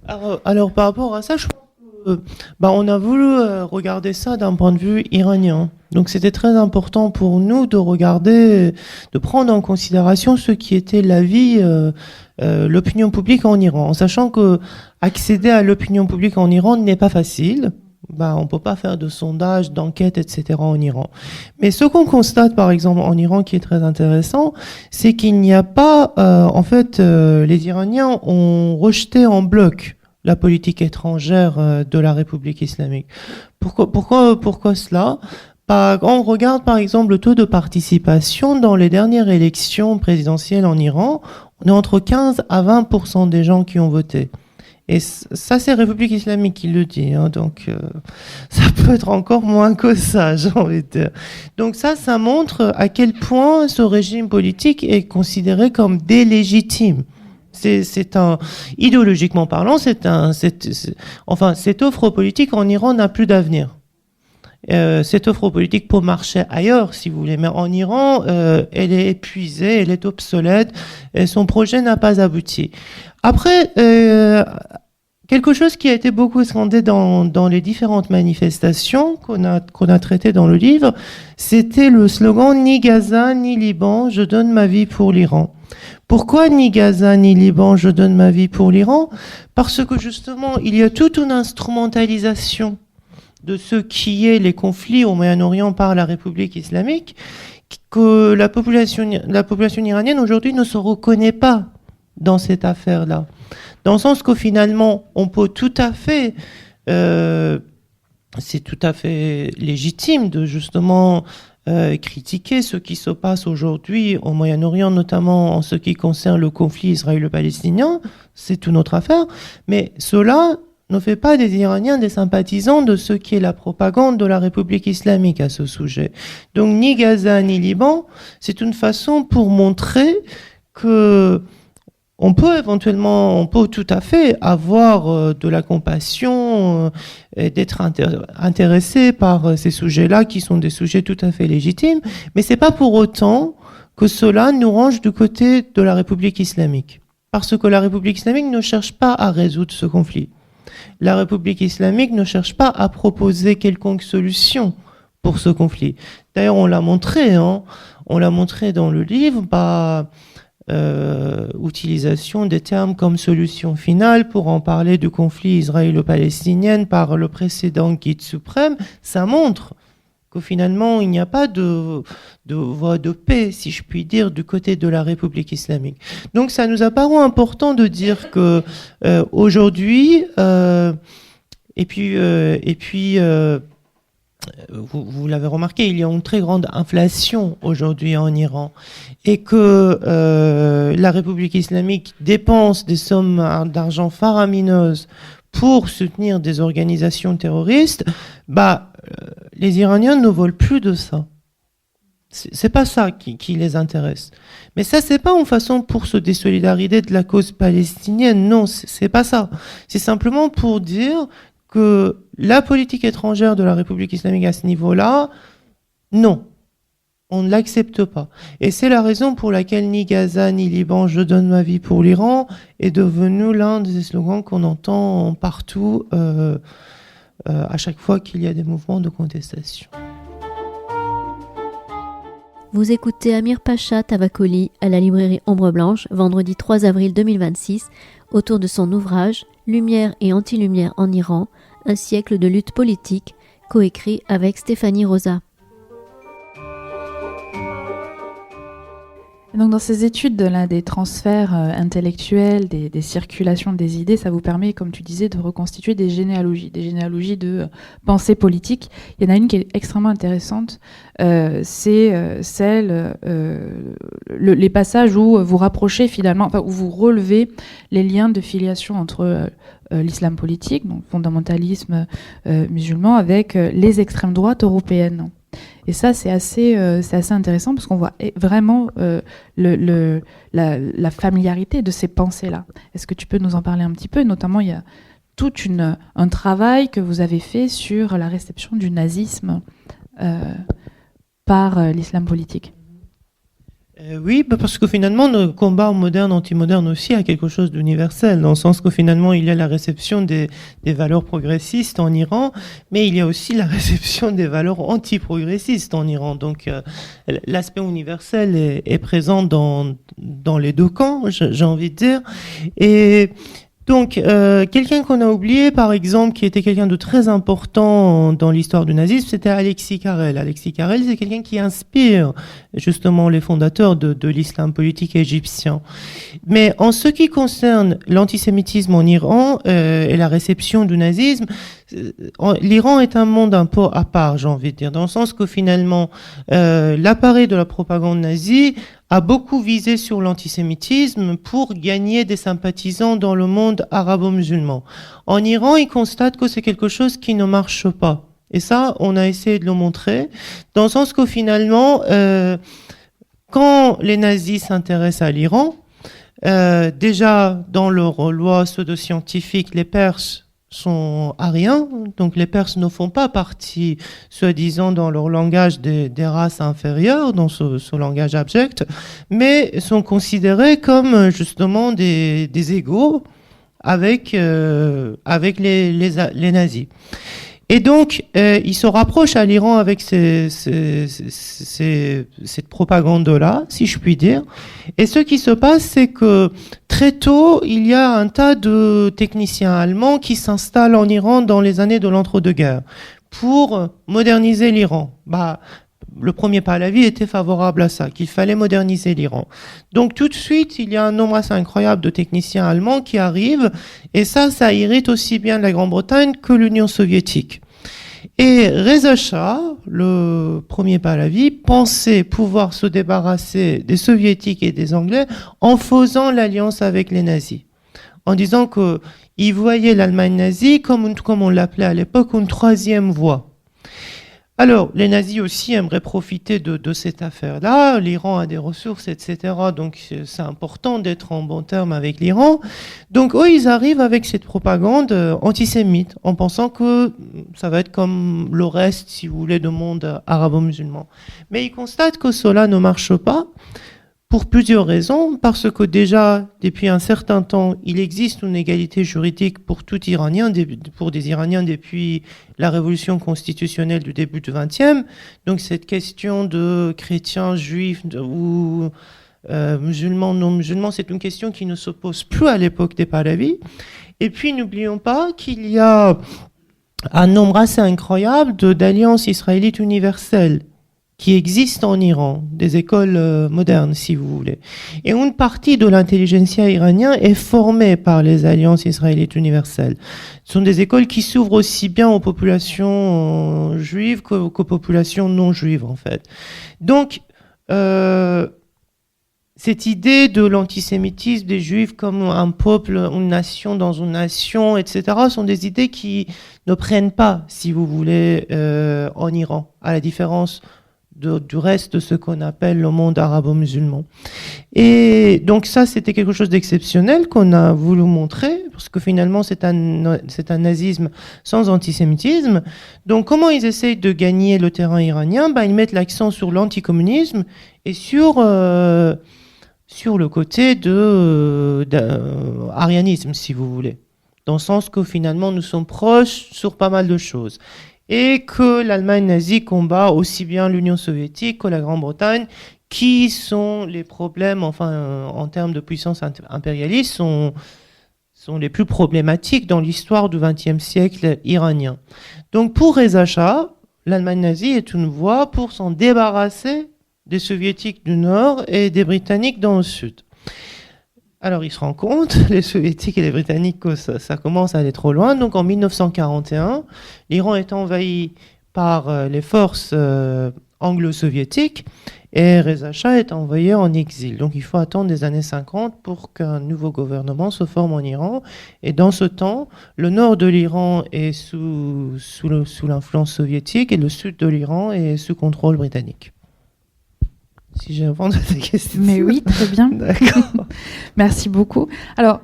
Alors par rapport à ça, je crois que on a voulu regarder ça d'un point de vue iranien. Donc c'était très important pour nous de prendre en considération ce qui était la vie, l'opinion publique en Iran, en sachant que accéder à l'opinion publique en Iran n'est pas facile. On peut pas faire de sondage, d'enquête, etc. en Iran. Mais ce qu'on constate, par exemple, en Iran, qui est très intéressant, c'est qu'il n'y a pas, les Iraniens ont rejeté en bloc la politique étrangère de la République islamique. Pourquoi cela ? On regarde par exemple le taux de participation dans les dernières élections présidentielles en Iran. On est entre 15 à 20% des gens qui ont voté. Et ça, c'est République islamique qui le dit. Donc, ça peut être encore moins que ça, j'ai envie de dire. Donc ça montre à quel point ce régime politique est considéré comme délégitime. Idéologiquement parlant, cette offre politique en Iran n'a plus d'avenir. Cette offre politique peut marcher ailleurs, si vous voulez, mais en Iran, elle est épuisée, elle est obsolète, et son projet n'a pas abouti. Après, quelque chose qui a été beaucoup scandé dans les différentes manifestations qu'on a traitées dans le livre, c'était le slogan « Ni Gaza, ni Liban, je donne ma vie pour l'Iran ». Pourquoi ni Gaza ni Liban, je donne ma vie pour l'Iran ? Parce que justement, il y a toute une instrumentalisation de ce qui est les conflits au Moyen-Orient par la République islamique, que la population iranienne aujourd'hui ne se reconnaît pas dans cette affaire-là. Dans le sens que finalement, on peut tout à fait, c'est tout à fait légitime de justement critiquer ce qui se passe aujourd'hui au Moyen-Orient, notamment en ce qui concerne le conflit israélo-palestinien, c'est une autre affaire, mais cela ne fait pas des Iraniens des sympathisants de ce qui est la propagande de la République islamique à ce sujet. Donc ni Gaza ni Liban, c'est une façon pour montrer que on peut tout à fait avoir de la compassion et d'être intéressé par ces sujets-là qui sont des sujets tout à fait légitimes, mais c'est pas pour autant que cela nous range du côté de la République islamique. Parce que la République islamique ne cherche pas à résoudre ce conflit. La République islamique ne cherche pas à proposer quelconque solution pour ce conflit. D'ailleurs, on l'a montré dans le livre, utilisation des termes comme solution finale pour en parler du conflit israélo-palestinien par le précédent guide suprême, ça montre que finalement il n'y a pas de voie de paix, si je puis dire, du côté de la République islamique. Donc ça nous a paru important de dire que aujourd'hui, vous l'avez remarqué, il y a une très grande inflation aujourd'hui en Iran et que la République islamique dépense des sommes d'argent faramineuses pour soutenir des organisations terroristes, les Iraniens ne veulent plus de ça. C'est pas ça qui les intéresse. Mais ça, c'est pas une façon pour se désolidariser de la cause palestinienne. Non, c'est pas ça. C'est simplement pour dire que la politique étrangère de la République islamique à ce niveau-là, non, on ne l'accepte pas. Et c'est la raison pour laquelle ni Gaza ni Liban, je donne ma vie pour l'Iran, est devenu l'un des slogans qu'on entend partout à chaque fois qu'il y a des mouvements de contestation. Vous écoutez Amir Pacha Tavakoli à la librairie Ombre Blanche, vendredi 3 avril 2026, autour de son ouvrage « Lumière et anti-lumière en Iran, un siècle de lutte politique », coécrit avec Stéphanie Rosa. Donc dans ces études des transferts intellectuels, des circulations des idées, ça vous permet, comme tu disais, de reconstituer des généalogies de pensée politique. Il y en a une qui est extrêmement intéressante, c'est celle, les passages où vous rapprochez finalement, où vous relevez les liens de filiation entre l'islam politique, donc fondamentalisme musulman, avec les extrêmes droites européennes. Et ça, c'est assez intéressant parce qu'on voit vraiment la familiarité de ces pensées-là. Est-ce que tu peux nous en parler un petit peu ? Notamment, il y a tout un travail que vous avez fait sur la réception du nazisme par l'islam politique. Oui, parce que finalement, le combat moderne, anti-moderne aussi a quelque chose d'universel, dans le sens que finalement, il y a la réception des valeurs progressistes en Iran, mais il y a aussi la réception des valeurs anti-progressistes en Iran. Donc, l'aspect universel est présent dans les deux camps, j'ai envie de dire. Et donc, quelqu'un qu'on a oublié, par exemple, qui était quelqu'un de très important dans l'histoire du nazisme, c'était Alexis Carrel. Alexis Carrel, c'est quelqu'un qui inspire justement les fondateurs de l'islam politique égyptien. Mais en ce qui concerne l'antisémitisme en Iran et la réception du nazisme, l'Iran est un monde un peu à part, j'ai envie de dire, dans le sens que finalement, l'appareil de la propagande nazie a beaucoup visé sur l'antisémitisme pour gagner des sympathisants dans le monde arabo-musulman. En Iran, ils constatent que c'est quelque chose qui ne marche pas. Et ça, on a essayé de le montrer, dans le sens que finalement, quand les nazis s'intéressent à l'Iran, déjà dans leur loi pseudo-scientifique, les Perses sont ariens, donc les Perses ne font pas partie, soi-disant, dans leur langage des races inférieures, dans ce langage abject, mais sont considérés comme justement des égaux avec les nazis. Et donc, il se rapproche à l'Iran avec cette propagande-là, si je puis dire. Et ce qui se passe, c'est que très tôt, il y a un tas de techniciens allemands qui s'installent en Iran dans les années de l'entre-deux-guerres pour moderniser l'Iran. Le premier Pahlavi était favorable à ça, qu'il fallait moderniser l'Iran. Donc tout de suite, il y a un nombre assez incroyable de techniciens allemands qui arrivent, et ça irrite aussi bien la Grande-Bretagne que l'Union soviétique. Et Reza Shah, le premier Pahlavi, pensait pouvoir se débarrasser des soviétiques et des anglais en faisant l'alliance avec les nazis. en disant qu'il voyait l'Allemagne nazie comme on l'appelait à l'époque, une troisième voie. Alors, les nazis aussi aimeraient profiter de cette affaire-là. L'Iran a des ressources, etc. Donc, c'est important d'être en bon terme avec l'Iran. Donc, eux, ils arrivent avec cette propagande antisémite, en pensant que ça va être comme le reste, si vous voulez, du monde arabo-musulman. Mais ils constatent que cela ne marche pas, pour plusieurs raisons, parce que déjà, depuis un certain temps, il existe une égalité juridique pour tout Iranien, pour des Iraniens depuis la révolution constitutionnelle du début du XXe. Donc cette question de chrétiens, juifs ou musulmans, non musulmans, c'est une question qui ne se pose plus à l'époque des Pahlavis. Et puis n'oublions pas qu'il y a un nombre assez incroyable d'alliances israélites universelles qui existent en Iran, des écoles modernes, si vous voulez. Et une partie de l'intelligentsia iranien est formée par les alliances israélites universelles. Ce sont des écoles qui s'ouvrent aussi bien aux populations juives qu'aux populations non juives, en fait. Donc, cette idée de l'antisémitisme des juifs comme un peuple, une nation dans une nation, etc., sont des idées qui ne prennent pas, si vous voulez, en Iran, à la différence du reste de ce qu'on appelle le monde arabo-musulman. Et donc ça, c'était quelque chose d'exceptionnel qu'on a voulu montrer, parce que finalement, c'est un nazisme sans antisémitisme. Donc comment ils essayent de gagner le terrain iranien? Ils mettent l'accent sur l'anticommunisme et sur le côté arianisme, si vous voulez. Dans le sens que finalement, nous sommes proches sur pas mal de choses. Et que l'Allemagne nazie combat aussi bien l'Union soviétique que la Grande-Bretagne, qui sont les problèmes, en termes de puissance impérialiste, sont les plus problématiques dans l'histoire du XXe siècle iranien. Donc pour Reza Shah, l'Allemagne nazie est une voie pour s'en débarrasser des soviétiques du nord et des britanniques dans le sud. Alors, ils se rendent compte, les soviétiques et les britanniques, que ça commence à aller trop loin. Donc, en 1941, l'Iran est envahi par les forces anglo-soviétiques et Reza Shah est envoyé en exil. Donc, il faut attendre les années 50 pour qu'un nouveau gouvernement se forme en Iran. Et dans ce temps, le nord de l'Iran est sous l'influence soviétique et le sud de l'Iran est sous contrôle britannique. Si j'ai répondu à ta question. Mais oui, très bien. D'accord. Merci beaucoup. Alors,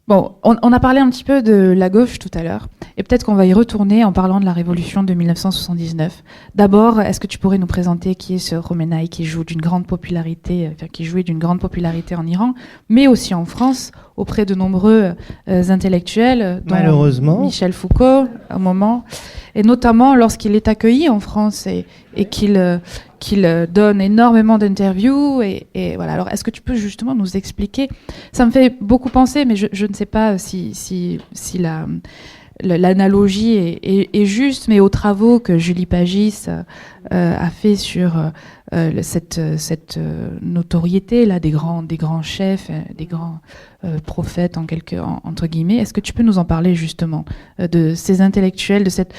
bon, on a parlé un petit peu de la gauche tout à l'heure, et peut-être qu'on va y retourner en parlant de la révolution de 1979. D'abord, est-ce que tu pourrais nous présenter qui est ce Khomeini qui jouait d'une grande popularité en Iran, mais aussi en France, auprès de nombreux intellectuels, dont malheureusement Michel Foucault, à un moment, et notamment lorsqu'il est accueilli en France et qu'il donne énormément d'interviews et voilà. Alors, est-ce que tu peux justement nous expliquer? Ça me fait beaucoup penser, mais je ne sais pas si l'analogie est juste, mais aux travaux que Julie Pagis a fait sur cette notoriété là des grands chefs, des grands prophètes entre guillemets. Est-ce que tu peux nous en parler justement de ces intellectuels, de cette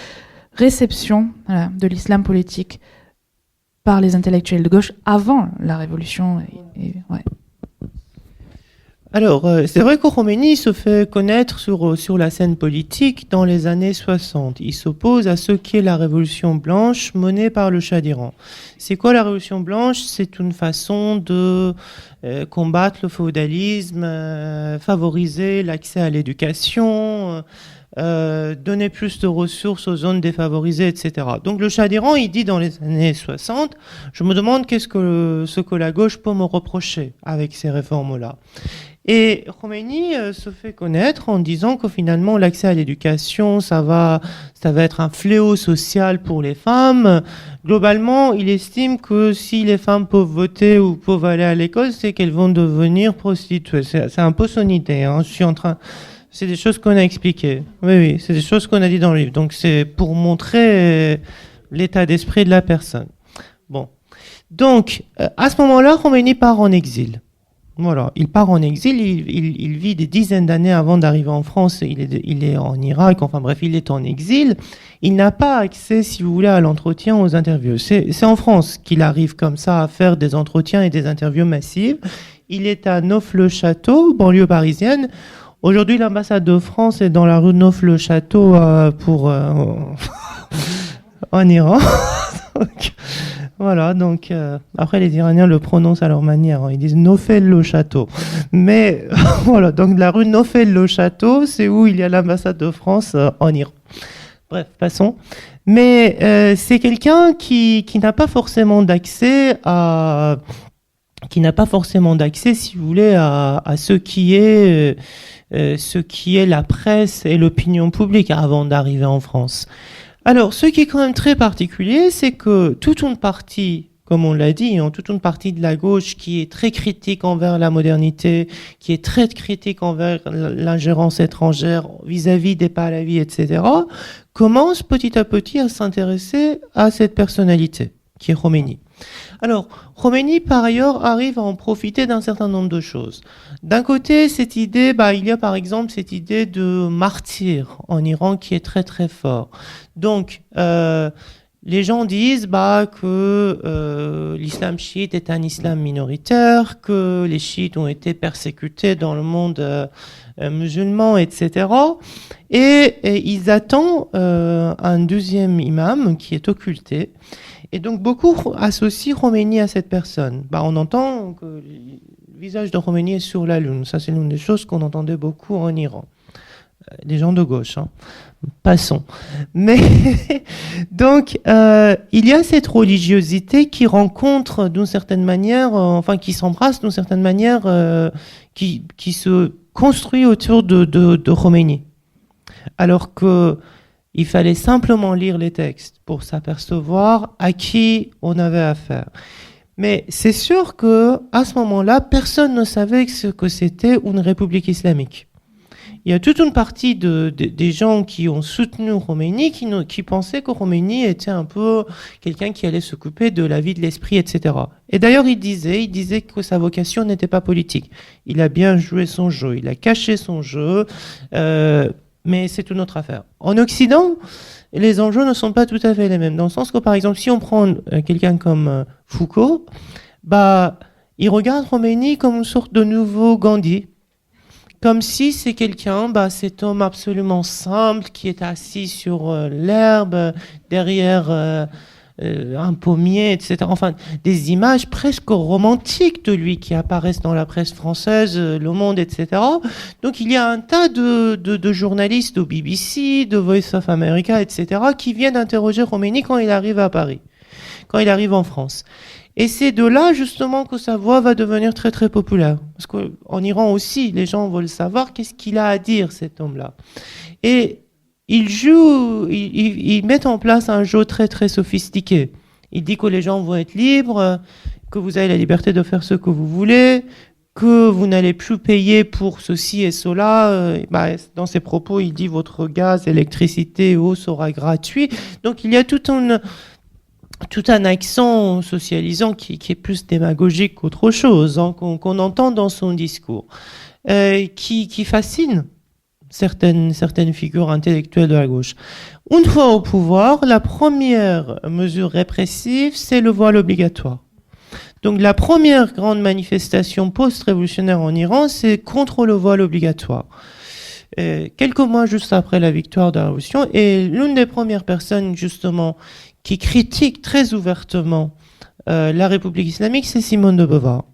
réception de l'islam politique par les intellectuels de gauche avant la révolution ouais. Alors, c'est vrai que Khomeini se fait connaître sur la scène politique dans les années 60. Il s'oppose à ce qu'est la Révolution blanche menée par le Shah d'Iran. C'est quoi la Révolution blanche? C'est une façon de combattre le féodalisme, favoriser l'accès à l'éducation, donner plus de ressources aux zones défavorisées, etc. Donc le Shah d'Iran, il dit dans les années 60, je me demande ce que la gauche peut me reprocher avec ces réformes-là. Et Khomeini se fait connaître en disant que finalement l'accès à l'éducation, ça va être un fléau social pour les femmes. Globalement, il estime que si les femmes peuvent voter ou peuvent aller à l'école, c'est qu'elles vont devenir prostituées. C'est un peu son idée, hein. C'est des choses qu'on a expliquées. Oui, c'est des choses qu'on a dit dans le livre. Donc c'est pour montrer l'état d'esprit de la personne. Bon. Donc, à ce moment-là, Khomeini part en exil. Voilà, il part en exil, il vit des dizaines d'années avant d'arriver en France, il est en Irak, enfin bref, il est en exil. Il n'a pas accès, si vous voulez, à l'entretien, aux interviews. C'est en France qu'il arrive comme ça à faire des entretiens et des interviews massives. Il est à Neauphle-le-Château, banlieue parisienne, Aujourd'hui, l'ambassade de France est dans la rue Neuf-le-Château en Iran. Voilà, donc après les Iraniens le prononcent à leur manière, ils disent Neufel-le-Château. Mais voilà, donc la rue Neufel-le-Château, c'est où il y a l'ambassade de France en Iran. Bref, passons. Mais c'est quelqu'un qui n'a pas forcément d'accès si vous voulez, à ce qui est la presse et l'opinion publique avant d'arriver en France. Alors, ce qui est quand même très particulier, c'est que toute une partie, comme on l'a dit, toute une partie de la gauche qui est très critique envers la modernité, qui est très critique envers l'ingérence étrangère vis-à-vis des Pahlavis, etc., commence petit à petit à s'intéresser à cette personnalité, qui est Khomeini. Alors, Khomeini, par ailleurs, arrive à en profiter d'un certain nombre de choses. D'un côté, cette idée, il y a par exemple cette idée de martyr en Iran qui est très très fort. Donc, les gens disent que l'islam chiite est un islam minoritaire, que les chiites ont été persécutés dans le monde musulman, etc. Et ils attendent un deuxième imam qui est occulté. Et donc beaucoup associent Khomeini à cette personne. On entend que le visage de Khomeini est sur la lune. Ça, c'est l'une des choses qu'on entendait beaucoup en Iran. Les gens de gauche, passons. Mais donc, il y a cette religiosité qui rencontre d'une certaine manière, qui s'embrasse d'une certaine manière, qui se construit autour de Khomeini. Alors que il fallait simplement lire les textes pour s'apercevoir à qui on avait affaire. Mais c'est sûr que à ce moment-là, personne ne savait ce que c'était une république islamique. Il y a toute une partie des gens qui ont soutenu Khomeini qui pensaient que Khomeini était un peu quelqu'un qui allait s'occuper de la vie de l'esprit, etc. Et d'ailleurs, il disait que sa vocation n'était pas politique. Il a bien joué son jeu, il a caché son jeu, mais c'est une autre affaire. En Occident, les enjeux ne sont pas tout à fait les mêmes. Dans le sens que, par exemple, si on prend quelqu'un comme Foucault, il regarde Khomeini comme une sorte de nouveau Gandhi. Comme si c'est quelqu'un, cet homme absolument simple qui est assis sur l'herbe, derrière un pommier, etc. Enfin, des images presque romantiques de lui qui apparaissent dans la presse française, Le Monde, etc. Donc il y a un tas de journalistes au BBC, de Voice of America, etc. qui viennent interroger Khomeini quand il arrive à Paris, quand il arrive en France. Et c'est de là, justement, que sa voix va devenir très, très populaire. Parce qu'en Iran aussi, les gens veulent savoir qu'est-ce qu'il a à dire, cet homme-là. Et ils mettent en place un jeu très, très sophistiqué. Il dit que les gens vont être libres, que vous avez la liberté de faire ce que vous voulez, que vous n'allez plus payer pour ceci et cela. Dans ses propos, il dit votre gaz, électricité, eau sera gratuit. Donc, il y a tout un accent socialisant qui est plus démagogique qu'autre chose, qu'on entend dans son discours, qui fascine certaines figures intellectuelles de la gauche. Une fois au pouvoir, la première mesure répressive, c'est le voile obligatoire. Donc la première grande manifestation post-révolutionnaire en Iran, c'est contre le voile obligatoire. Quelques mois juste après la victoire de la révolution, et l'une des premières personnes justement qui critique très ouvertement la République islamique, c'est Simone de Beauvoir.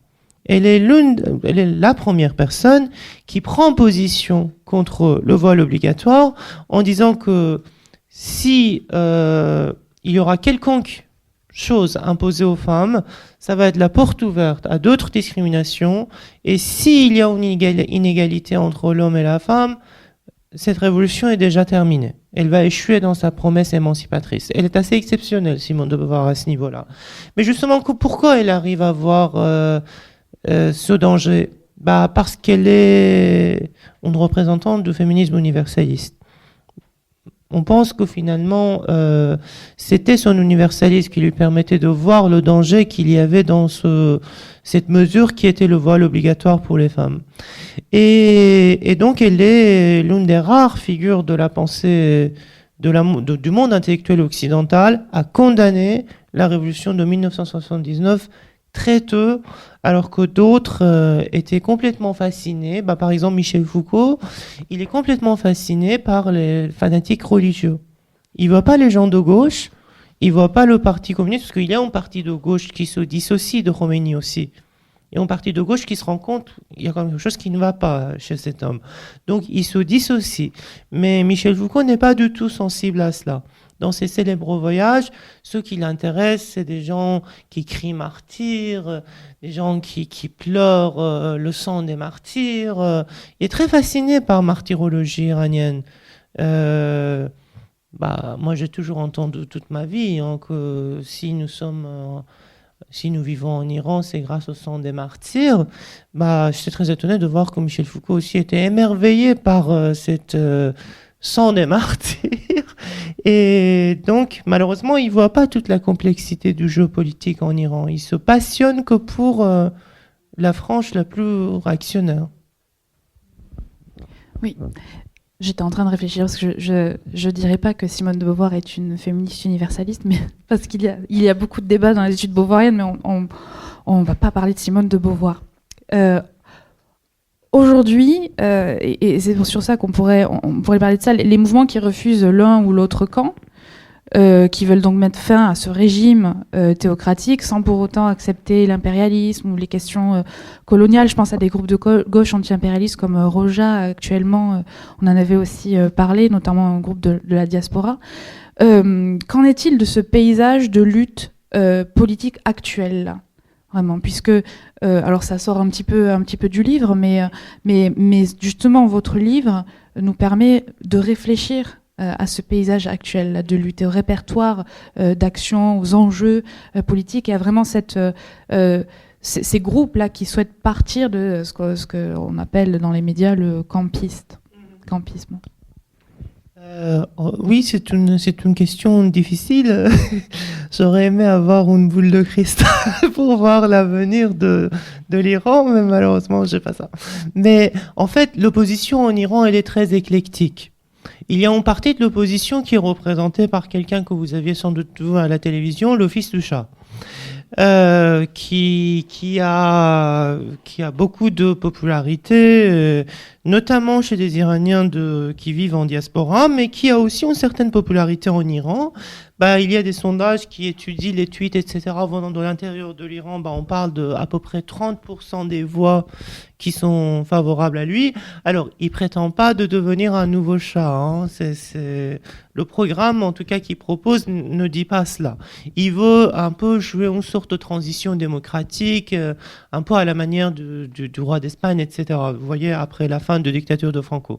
Elle est la première personne qui prend position contre le voile obligatoire en disant que si il y aura quelconque chose imposée aux femmes, ça va être la porte ouverte à d'autres discriminations. Et s'il y a une inégalité entre l'homme et la femme, cette révolution est déjà terminée. Elle va échouer dans sa promesse émancipatrice. Elle est assez exceptionnelle, Simone de Beauvoir, à ce niveau-là. Mais justement, pourquoi elle arrive à voir ce danger ? Parce qu'elle est une représentante du féminisme universaliste. On pense que finalement, c'était son universalisme qui lui permettait de voir le danger qu'il y avait dans cette mesure qui était le voile obligatoire pour les femmes. Et donc, elle est l'une des rares figures de la pensée du monde intellectuel occidental à condamner la révolution de 1979 très tôt, alors que d'autres étaient complètement fascinés. Par exemple, Michel Foucault, il est complètement fasciné par les fanatiques religieux. Il ne voit pas les gens de gauche, il ne voit pas le Parti communiste, parce qu'il y a un parti de gauche qui se dissocie de Khomeini aussi. Il y a un parti de gauche qui se rend compte qu'il y a quelque chose qui ne va pas chez cet homme. Donc il se dissocie. Mais Michel Foucault n'est pas du tout sensible à cela. Dans ses célèbres voyages, ce qui l'intéresse, c'est des gens qui crient martyrs, des gens qui pleurent le sang des martyrs. Il est très fasciné par martyrologie iranienne. Moi, j'ai toujours entendu toute ma vie que si nous vivons en Iran, c'est grâce au sang des martyrs. J'étais très étonné de voir que Michel Foucault aussi était émerveillé par cette sang des martyrs. Et donc, malheureusement, il ne voit pas toute la complexité du jeu politique en Iran. Il se passionne que pour la frange la plus réactionnaire. Oui. J'étais en train de réfléchir parce que je dirais pas que Simone de Beauvoir est une féministe universaliste, mais parce qu'il y a beaucoup de débats dans les études beauvoiriennes, mais on va pas parler de Simone de Beauvoir. Aujourd'hui, et c'est sur ça qu'on pourrait parler de ça, les mouvements qui refusent l'un ou l'autre camp, qui veulent donc mettre fin à ce régime théocratique sans pour autant accepter l'impérialisme ou les questions coloniales. Je pense à des groupes de gauche anti-impérialistes comme Roja actuellement. On en avait aussi parlé, notamment un groupe de la diaspora. Qu'en est-il de ce paysage de lutte politique actuelle là, vraiment, puisque alors ça sort un petit peu du livre, mais justement votre livre nous permet de réfléchir à ce paysage actuel là, de lutte, au répertoire d'actions, aux enjeux politiques, et à vraiment ces groupes-là qui souhaitent partir de ce qu'on appelle dans les médias le campisme. Oui, c'est une question difficile. J'aurais aimé avoir une boule de cristal pour voir l'avenir de l'Iran, mais malheureusement, je n'ai pas ça. Mais en fait, l'opposition en Iran, elle est très éclectique. Il y a une partie de l'opposition qui est représentée par quelqu'un que vous aviez sans doute vu à la télévision, le fils du Shah, qui a beaucoup de popularité, notamment chez des Iraniens qui vivent en diaspora, mais qui a aussi une certaine popularité en Iran. Il y a des sondages qui étudient les tweets, etc. venant de l'intérieur de l'Iran. On parle de à peu près 30% des voix qui sont favorables à lui. Alors, il prétend pas de devenir un nouveau Shah. Hein. C'est le programme, en tout cas, qu'il propose, ne dit pas cela. Il veut un peu jouer une sorte de transition démocratique, un peu à la manière du roi d'Espagne, etc. Vous voyez, après la fin de la dictature de Franco.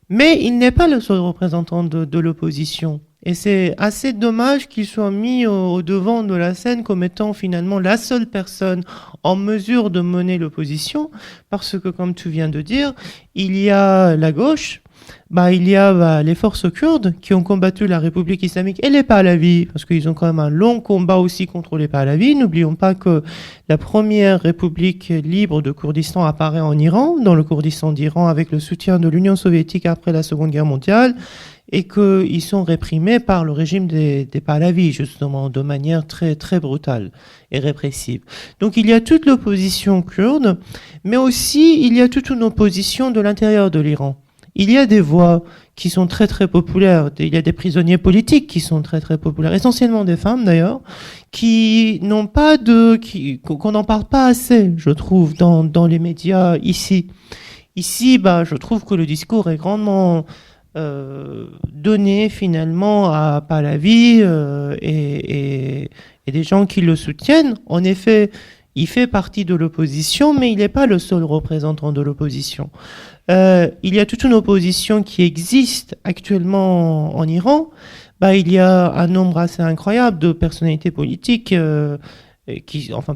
Mais il n'est pas le seul représentant de l'opposition. Et c'est assez dommage qu'il soit mis au devant de la scène comme étant finalement la seule personne en mesure de mener l'opposition, parce que, comme tu viens de dire, il y a la gauche, il y a les forces kurdes qui ont combattu la République islamique et les Pahlavis, parce qu'ils ont quand même un long combat aussi contre les Pahlavis. N'oublions pas que la première République libre de Kurdistan apparaît en Iran, dans le Kurdistan d'Iran, avec le soutien de l'Union soviétique après la Seconde Guerre mondiale, et qu'ils sont réprimés par le régime des Pahlavis, justement, de manière très, très brutale et répressive. Donc il y a toute l'opposition kurde, mais aussi il y a toute une opposition de l'intérieur de l'Iran. Il y a des voix qui sont très très populaires, il y a des prisonniers politiques qui sont très très populaires, essentiellement des femmes d'ailleurs, qui n'ont pas qu'on n'en parle pas assez, je trouve, dans les médias ici. Ici, je trouve que le discours est grandement donné finalement à Pahlavi et des gens qui le soutiennent. En effet, il fait partie de l'opposition, mais il n'est pas le seul représentant de l'opposition. Il y a toute une opposition qui existe actuellement en Iran. Il y a un nombre assez incroyable de personnalités politiques,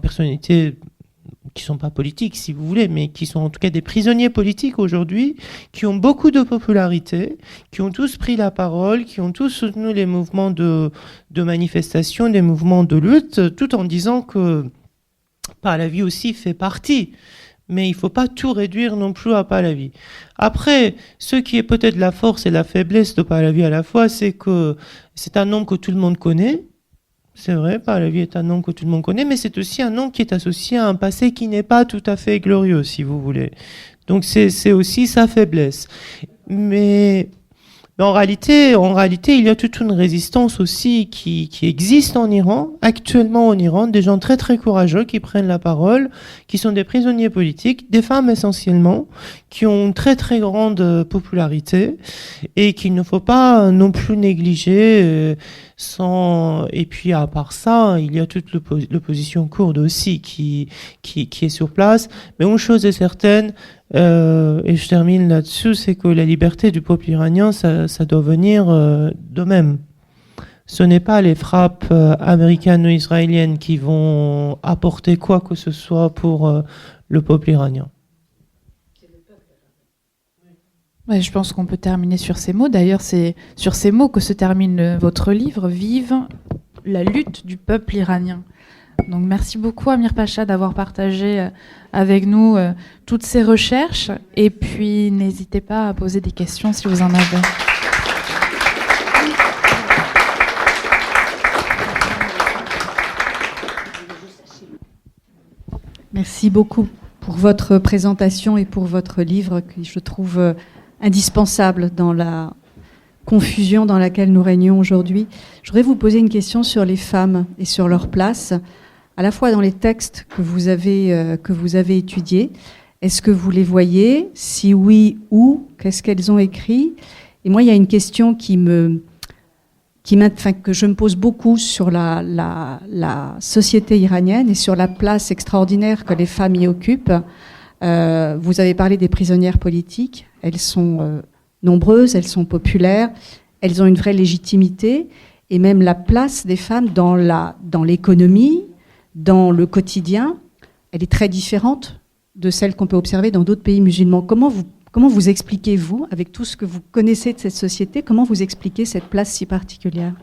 personnalités qui sont pas politiques, si vous voulez, mais qui sont en tout cas des prisonniers politiques aujourd'hui, qui ont beaucoup de popularité, qui ont tous pris la parole, qui ont tous soutenu les mouvements de manifestation, des mouvements de lutte, tout en disant que Pahlavi aussi fait partie. Mais il ne faut pas tout réduire non plus à Pahlavi. Après, ce qui est peut-être la force et la faiblesse de Pahlavi à la fois, c'est que c'est un homme que tout le monde connaît, C'est vrai, Pahlavi est un nom que tout le monde connaît, mais c'est aussi un nom qui est associé à un passé qui n'est pas tout à fait glorieux, si vous voulez. Donc c'est aussi sa faiblesse. Mais en réalité, il y a toute une résistance aussi qui existe en Iran, actuellement en Iran, des gens très très courageux qui prennent la parole, qui sont des prisonniers politiques, des femmes essentiellement, qui ont une très très grande popularité et qu'il ne faut pas non plus négliger. Et puis à part ça, il y a toute l'opposition kurde aussi qui est sur place. Mais une chose est certaine, et je termine là-dessus, c'est que la liberté du peuple iranien, ça doit venir d'eux-mêmes. Ce n'est pas les frappes américaines ou israéliennes qui vont apporter quoi que ce soit pour le peuple iranien. Ouais, je pense qu'on peut terminer sur ces mots. D'ailleurs, c'est sur ces mots que se termine votre livre, Vive la lutte du peuple iranien. Donc merci beaucoup Amir Pacha d'avoir partagé avec nous toutes ces recherches. Et puis n'hésitez pas à poser des questions si vous en avez. Merci beaucoup pour votre présentation et pour votre livre que je trouve indispensable dans la confusion dans laquelle nous régnons aujourd'hui. Je voudrais vous poser une question sur les femmes et sur leur place, à la fois dans les textes que vous avez étudiés. Est-ce que vous les voyez? Si oui, où? Qu'est-ce qu'elles ont écrit? Et moi, il y a une question que je me pose beaucoup sur la société iranienne et sur la place extraordinaire que les femmes y occupent. Vous avez parlé des prisonnières politiques. Elles sont nombreuses, elles sont populaires, elles ont une vraie légitimité. Et même la place des femmes dans l'économie, dans le quotidien, elle est très différente de celle qu'on peut observer dans d'autres pays musulmans. Comment vous expliquez-vous, avec tout ce que vous connaissez de cette société, comment vous expliquez cette place si particulière ?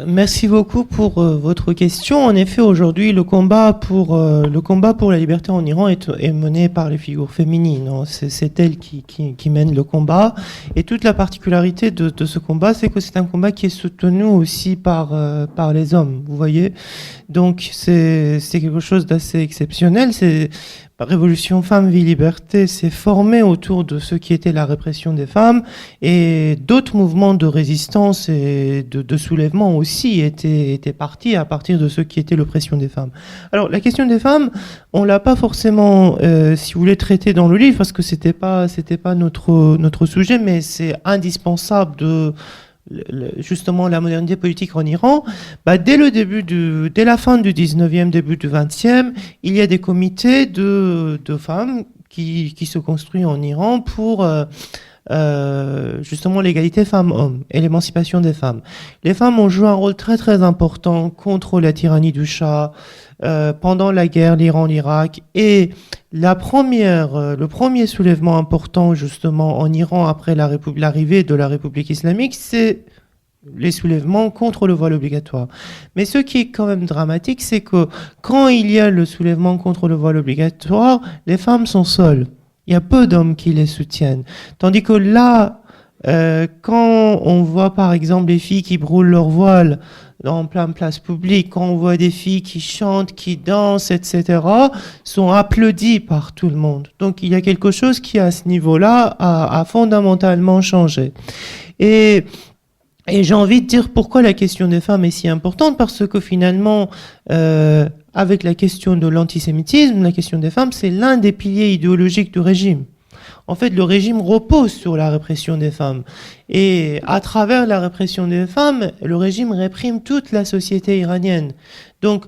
Merci beaucoup pour votre question. En effet, aujourd'hui, le combat pour la liberté en Iran est mené par les figures féminines. C'est elles qui mènent le combat. Et toute la particularité de ce combat, c'est que c'est un combat qui est soutenu aussi par les hommes. Vous voyez, donc c'est quelque chose d'assez exceptionnel. Révolution Femmes, Vie, Liberté s'est formée autour de ce qui était la répression des femmes, et d'autres mouvements de résistance et de soulèvement aussi étaient partis à partir de ce qui était l'oppression des femmes. Alors la question des femmes, on l'a pas forcément, si vous voulez, traiter dans le livre parce que c'était pas notre sujet, mais c'est indispensable de justement la modernité politique en Iran. Dès la fin du 19e, début du 20e, il y a des comités de femmes qui se construisent en Iran pour justement l'égalité femmes-hommes et l'émancipation des femmes. Les femmes ont joué un rôle très très important contre la tyrannie du Shah pendant la guerre l'Iran-l'Irak, et le premier soulèvement important justement en Iran après l'arrivée de la République islamique, c'est les soulèvements contre le voile obligatoire. Mais ce qui est quand même dramatique, c'est que quand il y a le soulèvement contre le voile obligatoire, les femmes sont seules. Il y a peu d'hommes qui les soutiennent. Tandis que là, quand on voit par exemple les filles qui brûlent leur voile en plein place publique, quand on voit des filles qui chantent, qui dansent, etc., sont applaudies par tout le monde. Donc il y a quelque chose qui, à ce niveau-là, a fondamentalement changé. Et j'ai envie de dire pourquoi la question des femmes est si importante, parce que finalement, avec la question de l'antisémitisme, la question des femmes, c'est l'un des piliers idéologiques du régime. En fait, le régime repose sur la répression des femmes. Et à travers la répression des femmes, le régime réprime toute la société iranienne. Donc,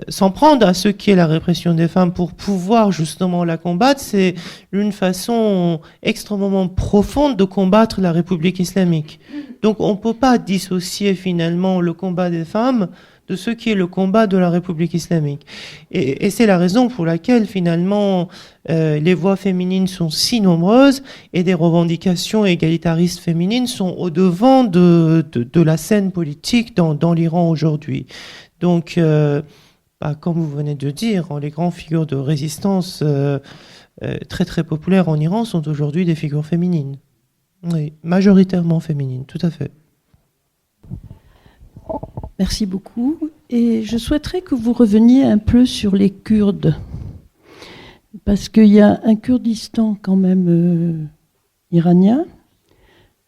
s'en prendre à ce qu'est la répression des femmes pour pouvoir justement la combattre, c'est une façon extrêmement profonde de combattre la République islamique. Donc, on ne peut pas dissocier finalement le combat des femmes de ce qui est le combat de la République islamique. Et c'est la raison pour laquelle, finalement, les voix féminines sont si nombreuses et des revendications égalitaristes féminines sont au-devant de la scène politique dans l'Iran aujourd'hui. Donc, comme vous venez de dire, les grandes figures de résistance très très populaires en Iran sont aujourd'hui des figures féminines. Oui, majoritairement féminines, tout à fait. Merci beaucoup. Et je souhaiterais que vous reveniez un peu sur les Kurdes. Parce qu'il y a un Kurdistan quand même iranien.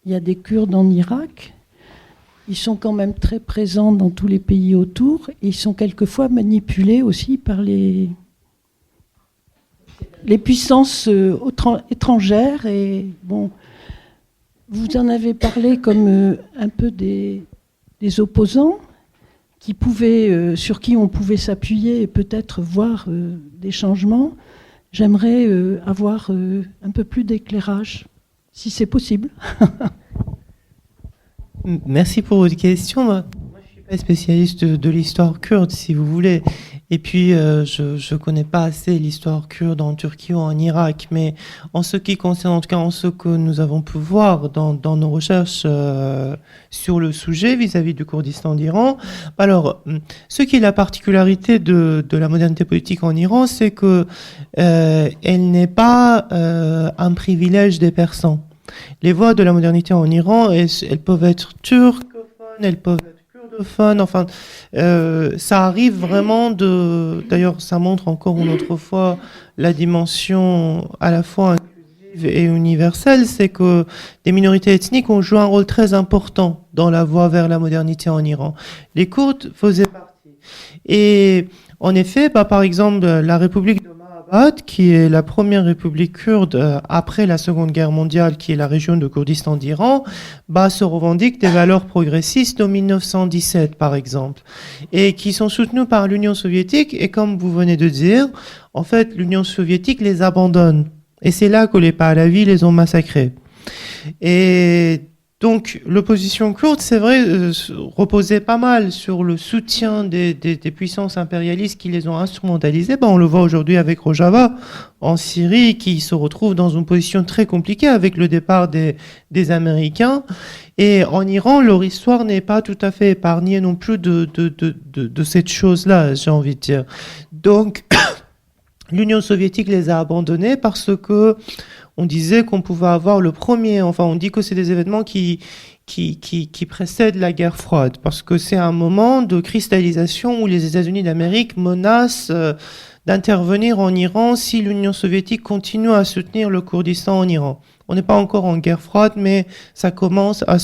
Il y a des Kurdes en Irak. Ils sont quand même très présents dans tous les pays autour. Et ils sont quelquefois manipulés aussi par les puissances étrangères. Et bon, vous en avez parlé comme un peu des opposants qui pouvaient, sur qui on pouvait s'appuyer et peut-être voir des changements. J'aimerais avoir un peu plus d'éclairage, si c'est possible. Merci pour votre question. Moi, je ne suis pas spécialiste de l'histoire kurde, si vous voulez. Et puis, je ne connais pas assez l'histoire kurde en Turquie ou en Irak. Mais en ce qui concerne, en tout cas, en ce que nous avons pu voir dans nos recherches sur le sujet vis-à-vis du Kurdistan d'Iran, alors, ce qui est la particularité de la modernité politique en Iran, c'est que elle n'est pas un privilège des Persans. Les voix de la modernité en Iran, elles peuvent être turcophones, elles peuvent être kurdophones, enfin, ça arrive vraiment d'ailleurs, ça montre encore une autre fois la dimension à la fois inclusive et universelle, c'est que des minorités ethniques ont joué un rôle très important dans la voie vers la modernité en Iran. Les Kurdes faisaient partie. Et en effet, par exemple, la République de qui est la première république kurde après la Seconde Guerre mondiale, qui est la région de Kurdistan d'Iran, se revendique des valeurs progressistes de 1917, par exemple, et qui sont soutenues par l'Union soviétique. Et comme vous venez de dire, en fait, l'Union soviétique les abandonne. Et c'est là que les Pahlavis les ont massacrés. Et donc, l'opposition kurde, c'est vrai, reposait pas mal sur le soutien des puissances impérialistes qui les ont instrumentalisés. On le voit aujourd'hui avec Rojava en Syrie, qui se retrouve dans une position très compliquée avec le départ des Américains. Et en Iran, leur histoire n'est pas tout à fait épargnée non plus de cette chose-là, j'ai envie de dire. Donc, l'Union soviétique les a abandonnés parce que on disait qu'on pouvait avoir le premier, enfin on dit que c'est des événements qui précèdent la guerre froide, parce que c'est un moment de cristallisation où les États-Unis d'Amérique menacent d'intervenir en Iran si l'Union soviétique continue à soutenir le Kurdistan en Iran. On n'est pas encore en guerre froide, mais ça commence ça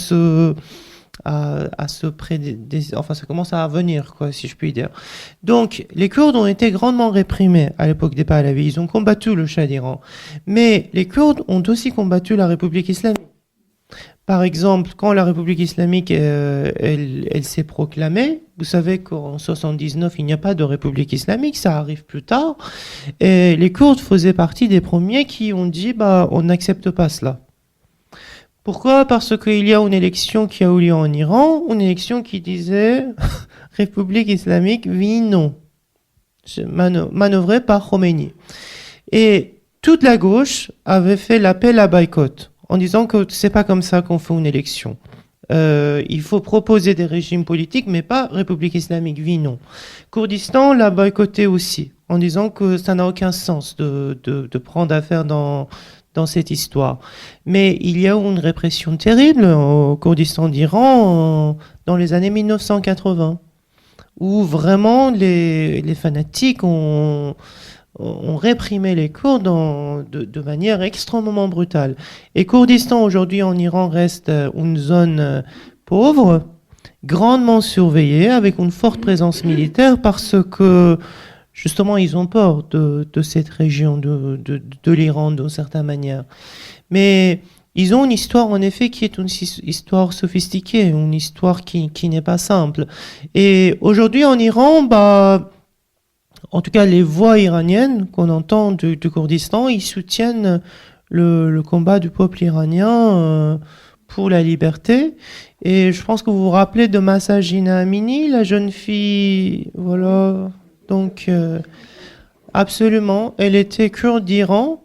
commence à venir, quoi, si je puis dire. Donc, les Kurdes ont été grandement réprimés à l'époque des Pahlavis. Ils ont combattu le Shah d'Iran. Mais les Kurdes ont aussi combattu la République islamique. Par exemple, quand la République islamique, elle s'est proclamée, vous savez qu'en 79, il n'y a pas de République islamique, ça arrive plus tard. Et les Kurdes faisaient partie des premiers qui ont dit, on n'accepte pas cela. Pourquoi ? Parce qu'il y a une élection qui a eu lieu en Iran, une élection qui disait République islamique, oui, non, manœuvrée par Khomeini. Et toute la gauche avait fait l'appel à boycott, en disant que c'est pas comme ça qu'on fait une élection. Il faut proposer des régimes politiques, mais pas République islamique, oui, non. Kurdistan l'a boycotté aussi, en disant que ça n'a aucun sens de prendre affaire dans cette histoire. Mais il y a eu une répression terrible au Kurdistan d'Iran dans les années 1980, où vraiment les fanatiques ont réprimé les Kurdes de manière extrêmement brutale. Et Kurdistan aujourd'hui en Iran reste une zone pauvre, grandement surveillée, avec une forte présence militaire, parce que justement, ils ont peur de cette région de l'Iran, d'une certaine manière. Mais ils ont une histoire, en effet, qui est une histoire sophistiquée, une histoire qui n'est pas simple. Et aujourd'hui, en Iran, en tout cas, les voix iraniennes qu'on entend du Kurdistan, ils soutiennent le combat du peuple iranien pour la liberté. Et je pense que vous vous rappelez de Mahsa Jina Amini, la jeune fille, voilà. Donc, absolument, elle était kurde d'Iran,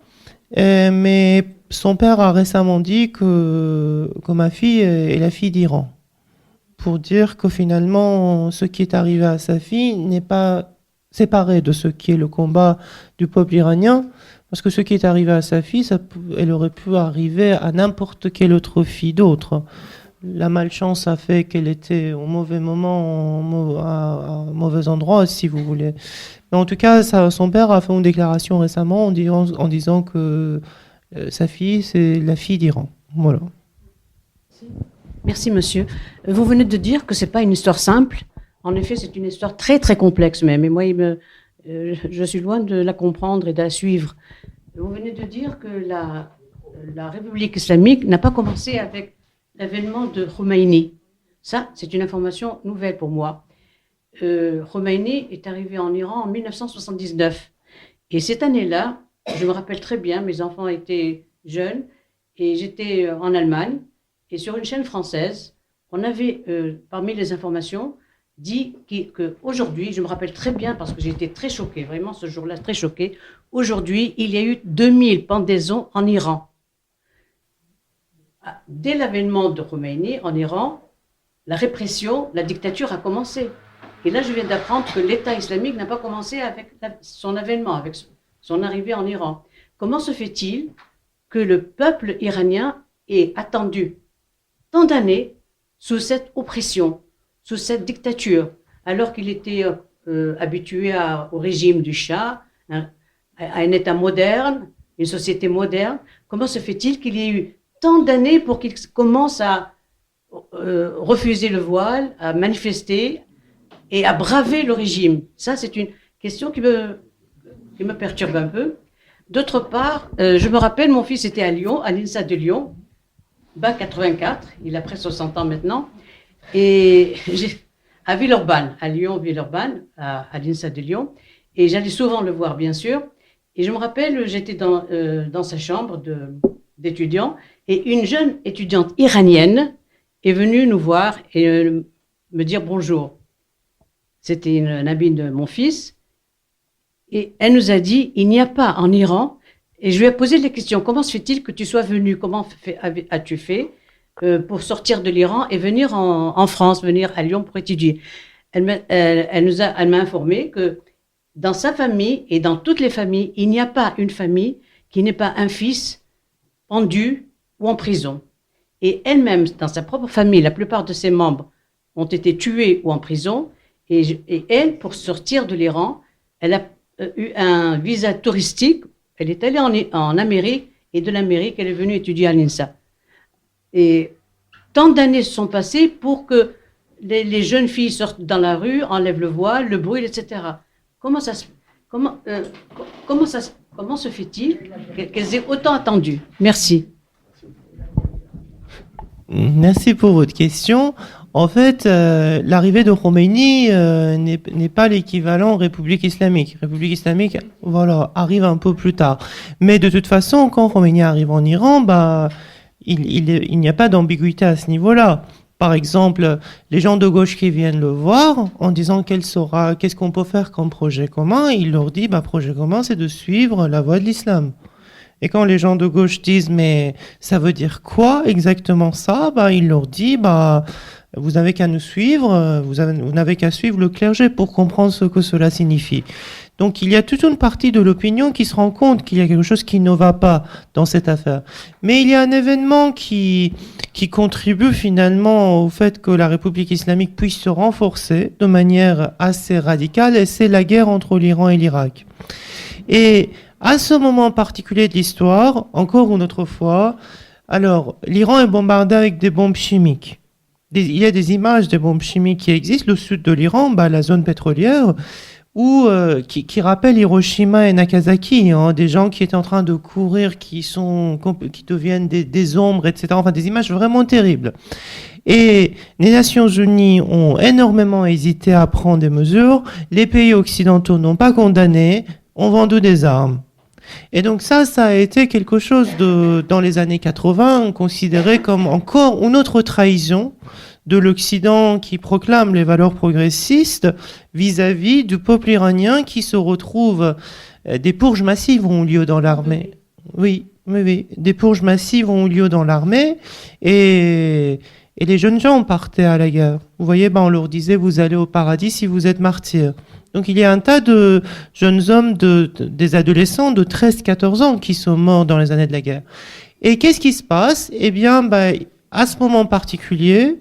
mais son père a récemment dit que ma fille est la fille d'Iran, pour dire que finalement, ce qui est arrivé à sa fille n'est pas séparé de ce qui est le combat du peuple iranien, parce que ce qui est arrivé à sa fille, elle aurait pu arriver à n'importe quelle autre fille d'autre. la malchance a fait qu'elle était au mauvais moment, à un mauvais endroit, si vous voulez. Mais en tout cas, son père a fait une déclaration récemment en disant que sa fille, c'est la fille d'Iran. Voilà. Merci, monsieur. Vous venez de dire que ce n'est pas une histoire simple. En effet, c'est une histoire très, très complexe même. Et moi, je suis loin de la comprendre et de la suivre. Vous venez de dire que la République islamique n'a pas commencé avec l'avènement de Khomeini. Ça, c'est une information nouvelle pour moi. Khomeini est arrivé en Iran en 1979. Et cette année-là, je me rappelle très bien, mes enfants étaient jeunes et j'étais en Allemagne. Et sur une chaîne française, on avait, parmi les informations, dit qu'aujourd'hui, je me rappelle très bien parce que j'étais très choquée, vraiment ce jour-là, très choquée. Aujourd'hui, il y a eu 2000 pendaisons en Iran. Dès l'avènement de Khomeini en Iran, la répression, la dictature a commencé. Et là, je viens d'apprendre que l'État islamique n'a pas commencé avec son avènement, avec son arrivée en Iran. Comment se fait-il que le peuple iranien ait attendu tant d'années sous cette oppression, sous cette dictature, alors qu'il était habitué au régime du Shah, à un État moderne, une société moderne? Comment se fait-il qu'il y ait eu tant d'années pour qu'il commence à refuser le voile, à manifester et à braver le régime? Ça, c'est une question qui me perturbe un peu. D'autre part, je me rappelle, mon fils était à Lyon, à l'INSA de Lyon, bac 84, il a presque 60 ans maintenant, et à Villeurbanne, à Lyon, Villeurbanne, à l'INSA de Lyon, et j'allais souvent le voir, bien sûr, et je me rappelle, j'étais dans sa chambre d'étudiant, et une jeune étudiante iranienne est venue nous voir et me dire bonjour. C'était une amie de mon fils, et elle nous a dit, il n'y a pas en Iran. Et je lui ai posé la question, comment se fait-il que tu sois venu, comment as-tu fait pour sortir de l'Iran et venir en France, venir à Lyon pour étudier? Elle m'a informé que dans sa famille et dans toutes les familles, il n'y a pas une famille qui n'ait pas un fils pendu ou en prison. Et elle-même, dans sa propre famille, la plupart de ses membres ont été tués ou en prison. Et elle, pour sortir de l'Iran, elle a eu un visa touristique. Elle est allée en Amérique, et de l'Amérique, elle est venue étudier à l'INSA. Et tant d'années se sont passées pour que les jeunes filles sortent dans la rue, enlèvent le voile, le bruit, etc. Comment se fait-il qu'elles aient autant attendu? Merci. Merci pour votre question. En fait, l'arrivée de Khomeini n'est pas l'équivalent République islamique. République islamique, voilà, arrive un peu plus tard. Mais de toute façon, quand Khomeini arrive en Iran, il n'y a pas d'ambiguïté à ce niveau-là. Par exemple, les gens de gauche qui viennent le voir en disant qu'est-ce qu'on peut faire comme projet commun, il leur dit, projet commun, c'est de suivre la voie de l'islam. Et quand les gens de gauche disent, mais ça veut dire quoi exactement ça, il leur dit, vous n'avez qu'à nous suivre, vous n'avez qu'à suivre le clergé pour comprendre ce que cela signifie. Donc il y a toute une partie de l'opinion qui se rend compte qu'il y a quelque chose qui ne va pas dans cette affaire. Mais il y a un événement qui contribue finalement au fait que la République islamique puisse se renforcer de manière assez radicale, et c'est la guerre entre l'Iran et l'Irak. Et à ce moment particulier de l'histoire, encore une autre fois, alors l'Iran est bombardé avec des bombes chimiques. Il y a des images des bombes chimiques qui existent. Le sud de l'Iran, la zone pétrolière, qui rappelle Hiroshima et Nagasaki, des gens qui étaient en train de courir, qui deviennent des ombres, etc. Enfin, des images vraiment terribles. Et les Nations Unies ont énormément hésité à prendre des mesures. Les pays occidentaux n'ont pas condamné, ont vendu des armes. Et donc ça a été quelque chose dans les années 80, considéré comme encore une autre trahison de l'Occident qui proclame les valeurs progressistes vis-à-vis du peuple iranien qui se retrouve. Des purges massives ont eu lieu dans l'armée. Oui, des purges massives ont eu lieu dans l'armée et les jeunes gens partaient à la guerre. Vous voyez, on leur disait, vous allez au paradis si vous êtes martyrs. Donc il y a un tas de jeunes hommes, des adolescents de 13-14 ans qui sont morts dans les années de la guerre. Et qu'est-ce qui se passe? Eh bien, à ce moment particulier,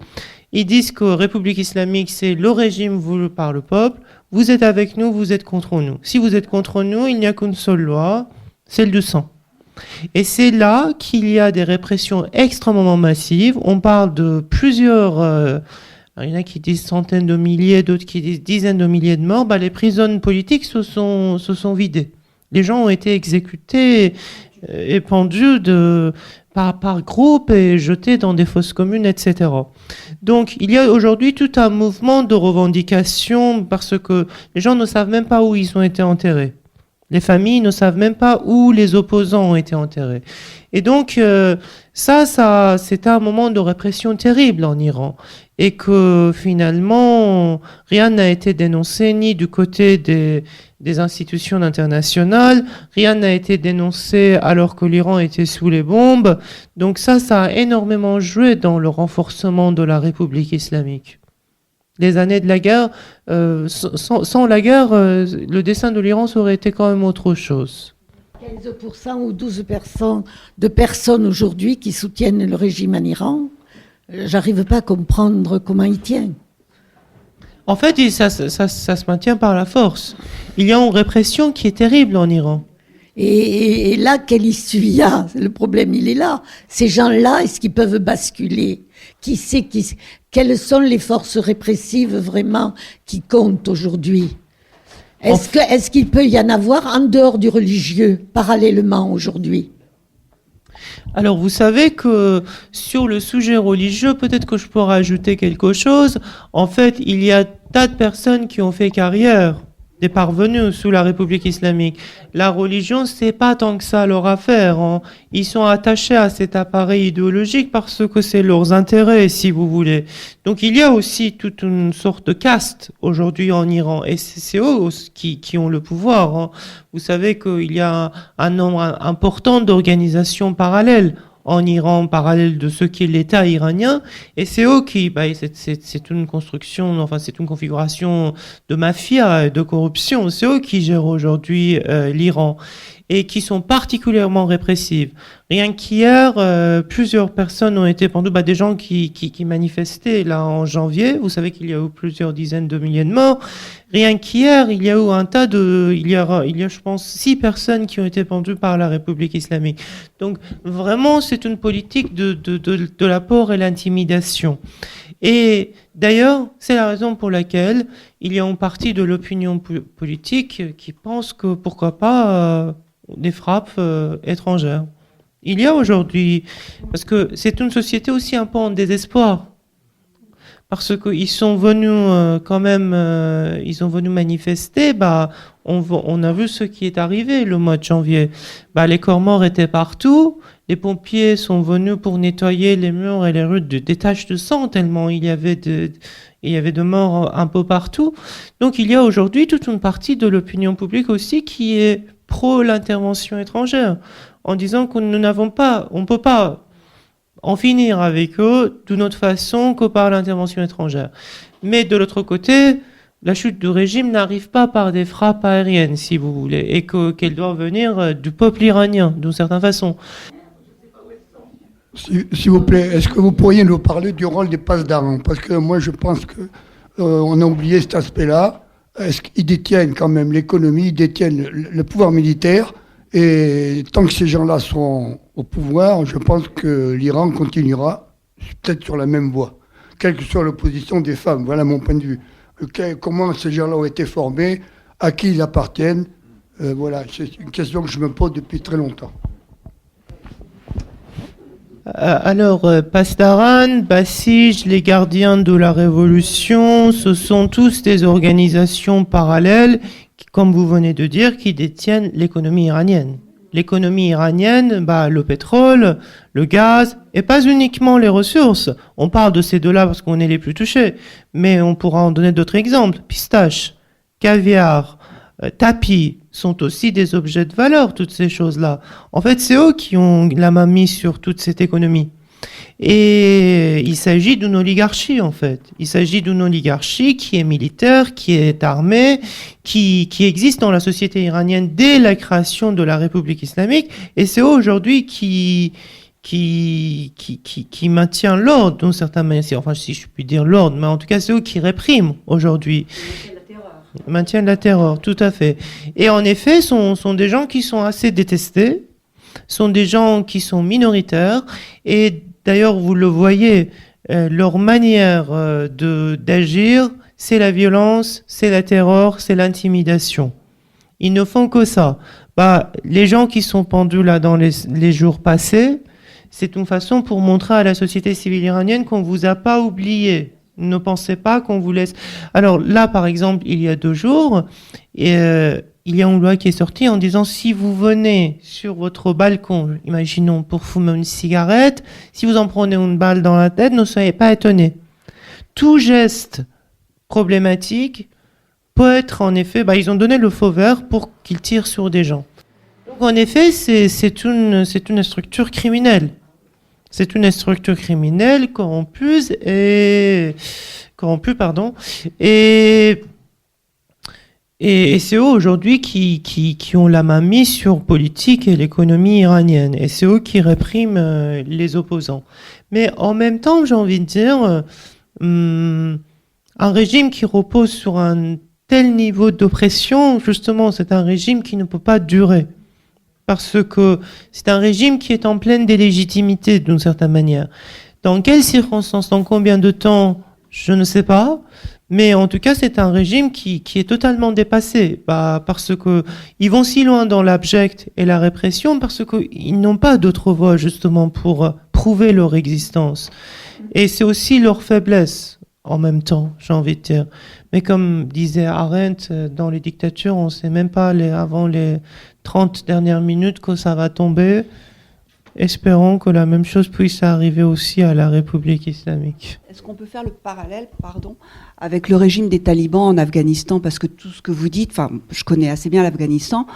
ils disent que République islamique, c'est le régime voulu par le peuple. Vous êtes avec nous, vous êtes contre nous. Si vous êtes contre nous, il n'y a qu'une seule loi, celle du sang. Et c'est là qu'il y a des répressions extrêmement massives. On parle de plusieurs... il y en a qui disent centaines de milliers, d'autres qui disent dizaines de milliers de morts. Les prisons politiques se sont vidées. Les gens ont été exécutés et pendus par groupe et jetés dans des fosses communes, etc. Donc, il y a aujourd'hui tout un mouvement de revendication parce que les gens ne savent même pas où ils ont été enterrés. Les familles ne savent même pas où les opposants ont été enterrés. Et donc, ça, c'était un moment de répression terrible en Iran. Et que finalement, rien n'a été dénoncé ni du côté des institutions internationales, rien n'a été dénoncé alors que l'Iran était sous les bombes. Donc ça a énormément joué dans le renforcement de la République islamique. Les années de la guerre, sans la guerre, le destin de l'Iran ça aurait été quand même autre chose. 15% ou 12% de personnes aujourd'hui qui soutiennent le régime en Iran, j'arrive pas à comprendre comment il tient. En fait, ça se maintient par la force. Il y a une répression qui est terrible en Iran. Et là, quelle issue il y a? Le problème, il est là. Ces gens-là, est-ce qu'ils peuvent basculer? Quelles sont les forces répressives vraiment qui comptent aujourd'hui? Est-ce qu'il peut y en avoir en dehors du religieux, parallèlement aujourd'hui? Alors, vous savez que sur le sujet religieux, peut-être que je pourrais ajouter quelque chose. En fait, il y a tas de personnes qui ont fait carrière, des parvenus sous la République islamique. La religion, c'est pas tant que ça leur affaire. Hein. Ils sont attachés à cet appareil idéologique parce que c'est leurs intérêts, si vous voulez. Donc, il y a aussi toute une sorte de caste aujourd'hui en Iran. Et c'est eux qui ont le pouvoir. Hein. Vous savez qu'il y a un nombre important d'organisations parallèles en Iran, parallèle de ce qu'est l'État iranien, et c'est eux qui, c'est une construction, enfin c'est une configuration de mafia et de corruption, c'est eux qui gèrent aujourd'hui l'Iran, et qui sont particulièrement répressives. Rien qu'hier, plusieurs personnes ont été pendues, des gens qui manifestaient là en janvier, vous savez qu'il y a eu plusieurs dizaines de milliers de morts. Rien qu'hier, il y a eu un tas il y a je pense 6 personnes qui ont été pendues par la République islamique. Donc vraiment, c'est une politique de l'apport et l'intimidation. Et d'ailleurs, c'est la raison pour laquelle il y a une partie de l'opinion politique qui pense que pourquoi pas des frappes étrangères. Il y a aujourd'hui, parce que c'est une société aussi un peu en désespoir. Parce qu'ils sont venus ils ont venu manifester. On a vu ce qui est arrivé le mois de janvier. Les corps morts étaient partout. Les pompiers sont venus pour nettoyer les murs et les rues des taches de sang tellement il y avait de morts un peu partout. Donc il y a aujourd'hui toute une partie de l'opinion publique aussi qui est pro l'intervention étrangère, en disant qu'on on peut pas en finir avec eux d'une autre façon que par l'intervention étrangère. Mais de l'autre côté, la chute du régime n'arrive pas par des frappes aériennes, si vous voulez, et qu'elle doit venir du peuple iranien, d'une certaine façon. S'il vous plaît, est-ce que vous pourriez nous parler du rôle des passedarans? Parce que moi, je pense qu'on a oublié cet aspect-là. Est-ce qu'ils détiennent quand même l'économie, ils détiennent le pouvoir militaire? Et tant que ces gens-là sont au pouvoir, je pense que l'Iran continuera peut-être sur la même voie, quelle que soit l'opposition des femmes. Voilà mon point de vue. Comment ces gens-là ont été formés, à qui ils appartiennent. Voilà, c'est une question que je me pose depuis très longtemps. Alors, Pasdaran, Basij, les gardiens de la Révolution, ce sont tous des organisations parallèles comme vous venez de dire, qui détiennent l'économie iranienne. L'économie iranienne, le pétrole, le gaz, et pas uniquement les ressources. On parle de ces deux-là parce qu'on est les plus touchés, mais on pourra en donner d'autres exemples. Pistache, caviar, tapis sont aussi des objets de valeur, toutes ces choses-là. En fait, c'est eux qui ont la main mise sur toute cette économie. Et il s'agit d'une oligarchie, en fait. Il s'agit d'une oligarchie qui est militaire, qui est armée, qui existe dans la société iranienne dès la création de la République islamique. Et c'est eux aujourd'hui qui qui maintient l'ordre d'une certaine manière. Enfin, si je puis dire l'ordre, mais en tout cas, c'est eux qui répriment aujourd'hui. Maintiennent la terreur, tout à fait. Et en effet, sont des gens qui sont assez détestés, sont des gens qui sont minoritaires, et d'ailleurs, vous le voyez, leur manière d'agir, c'est la violence, c'est la terreur, c'est l'intimidation. Ils ne font que ça. Les gens qui sont pendus là dans les jours passés, c'est une façon pour montrer à la société civile iranienne qu'on vous a pas oublié. Ne pensez pas qu'on vous laisse. Alors là, par exemple, il y a 2 jours, il y a une loi qui est sortie en disant si vous venez sur votre balcon, imaginons pour fumer une cigarette, si vous en prenez une balle dans la tête, ne soyez pas étonnés. Tout geste problématique peut être en effet, ils ont donné le feu vert pour qu'ils tirent sur des gens. Donc en effet, c'est une structure criminelle. C'est une structure criminelle corrompue, et c'est eux aujourd'hui qui ont la main mise sur politique et l'économie iranienne. Et c'est eux qui répriment les opposants. Mais en même temps, j'ai envie de dire, un régime qui repose sur un tel niveau d'oppression, justement, c'est un régime qui ne peut pas durer. Parce que c'est un régime qui est en pleine délégitimité d'une certaine manière. Dans quelles circonstances, dans combien de temps, je ne sais pas. Mais en tout cas, c'est un régime qui est totalement dépassé. Parce que ils vont si loin dans l'abject et la répression parce qu'ils n'ont pas d'autre voie justement pour prouver leur existence. Et c'est aussi leur faiblesse en même temps, j'ai envie de dire. Mais comme disait Arendt, dans les dictatures, on ne sait même pas avant les 30 dernières minutes que ça va tomber. Espérons que la même chose puisse arriver aussi à la République islamique. Est-ce qu'on peut faire le parallèle, avec le régime des talibans en Afghanistan? Parce que tout ce que vous dites, je connais assez bien l'Afghanistan,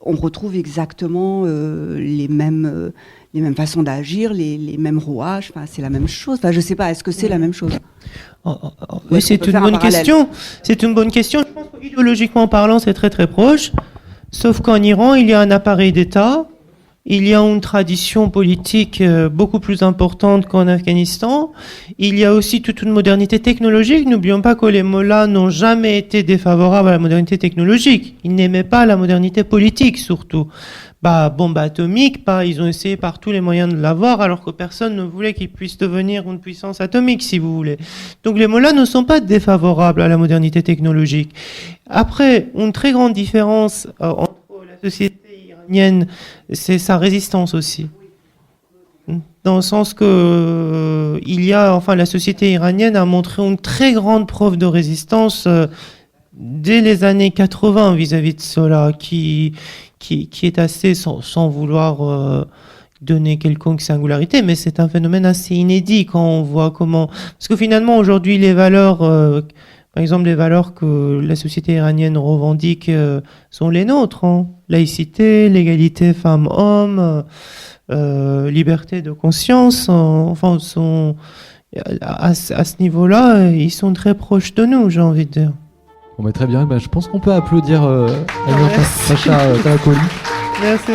on retrouve exactement les mêmes façons d'agir, les mêmes rouages, c'est la même chose. Je ne sais pas, est-ce que c'est la même chose? Oui, c'est une bonne question. C'est une bonne question. Je pense qu'idéologiquement parlant, c'est très très proche. Sauf qu'en Iran, il y a un appareil d'État, il y a une tradition politique beaucoup plus importante qu'en Afghanistan. Il y a aussi toute une modernité technologique. N'oublions pas que les mollahs n'ont jamais été défavorables à la modernité technologique. Ils n'aimaient pas la modernité politique, surtout. Bombe atomique, ils ont essayé par tous les moyens de l'avoir, alors que personne ne voulait qu'ils puissent devenir une puissance atomique, si vous voulez. Donc les mollahs ne sont pas défavorables à la modernité technologique. Après, une très grande différence entre la société iranienne, c'est sa résistance aussi. Dans le sens que la société iranienne a montré une très grande preuve de résistance dès les années 80 vis-à-vis de cela, qui est assez, sans vouloir donner quelconque singularité, mais c'est un phénomène assez inédit quand on voit comment... Parce que finalement, aujourd'hui, les valeurs, par exemple, les valeurs que la société iranienne revendique sont les nôtres. Laïcité, l'égalité femmes-hommes, liberté de conscience, sont, à ce niveau-là, ils sont très proches de nous, j'ai envie de dire. Bon, très bien, je pense qu'on peut applaudir Amir Pacha Tavakoli. Merci.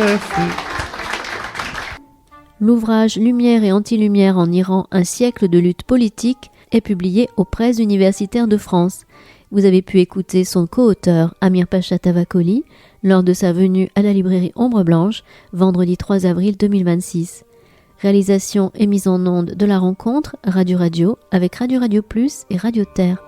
L'ouvrage Lumière et anti-lumière en Iran, un siècle de lutte politique est publié aux Presses universitaires de France. Vous avez pu écouter son co-auteur Amir Pacha Tavakoli lors de sa venue à la librairie Ombre Blanche, vendredi 3 avril 2026. Réalisation et mise en onde de la rencontre Radio avec Radio Plus et Radio Terre.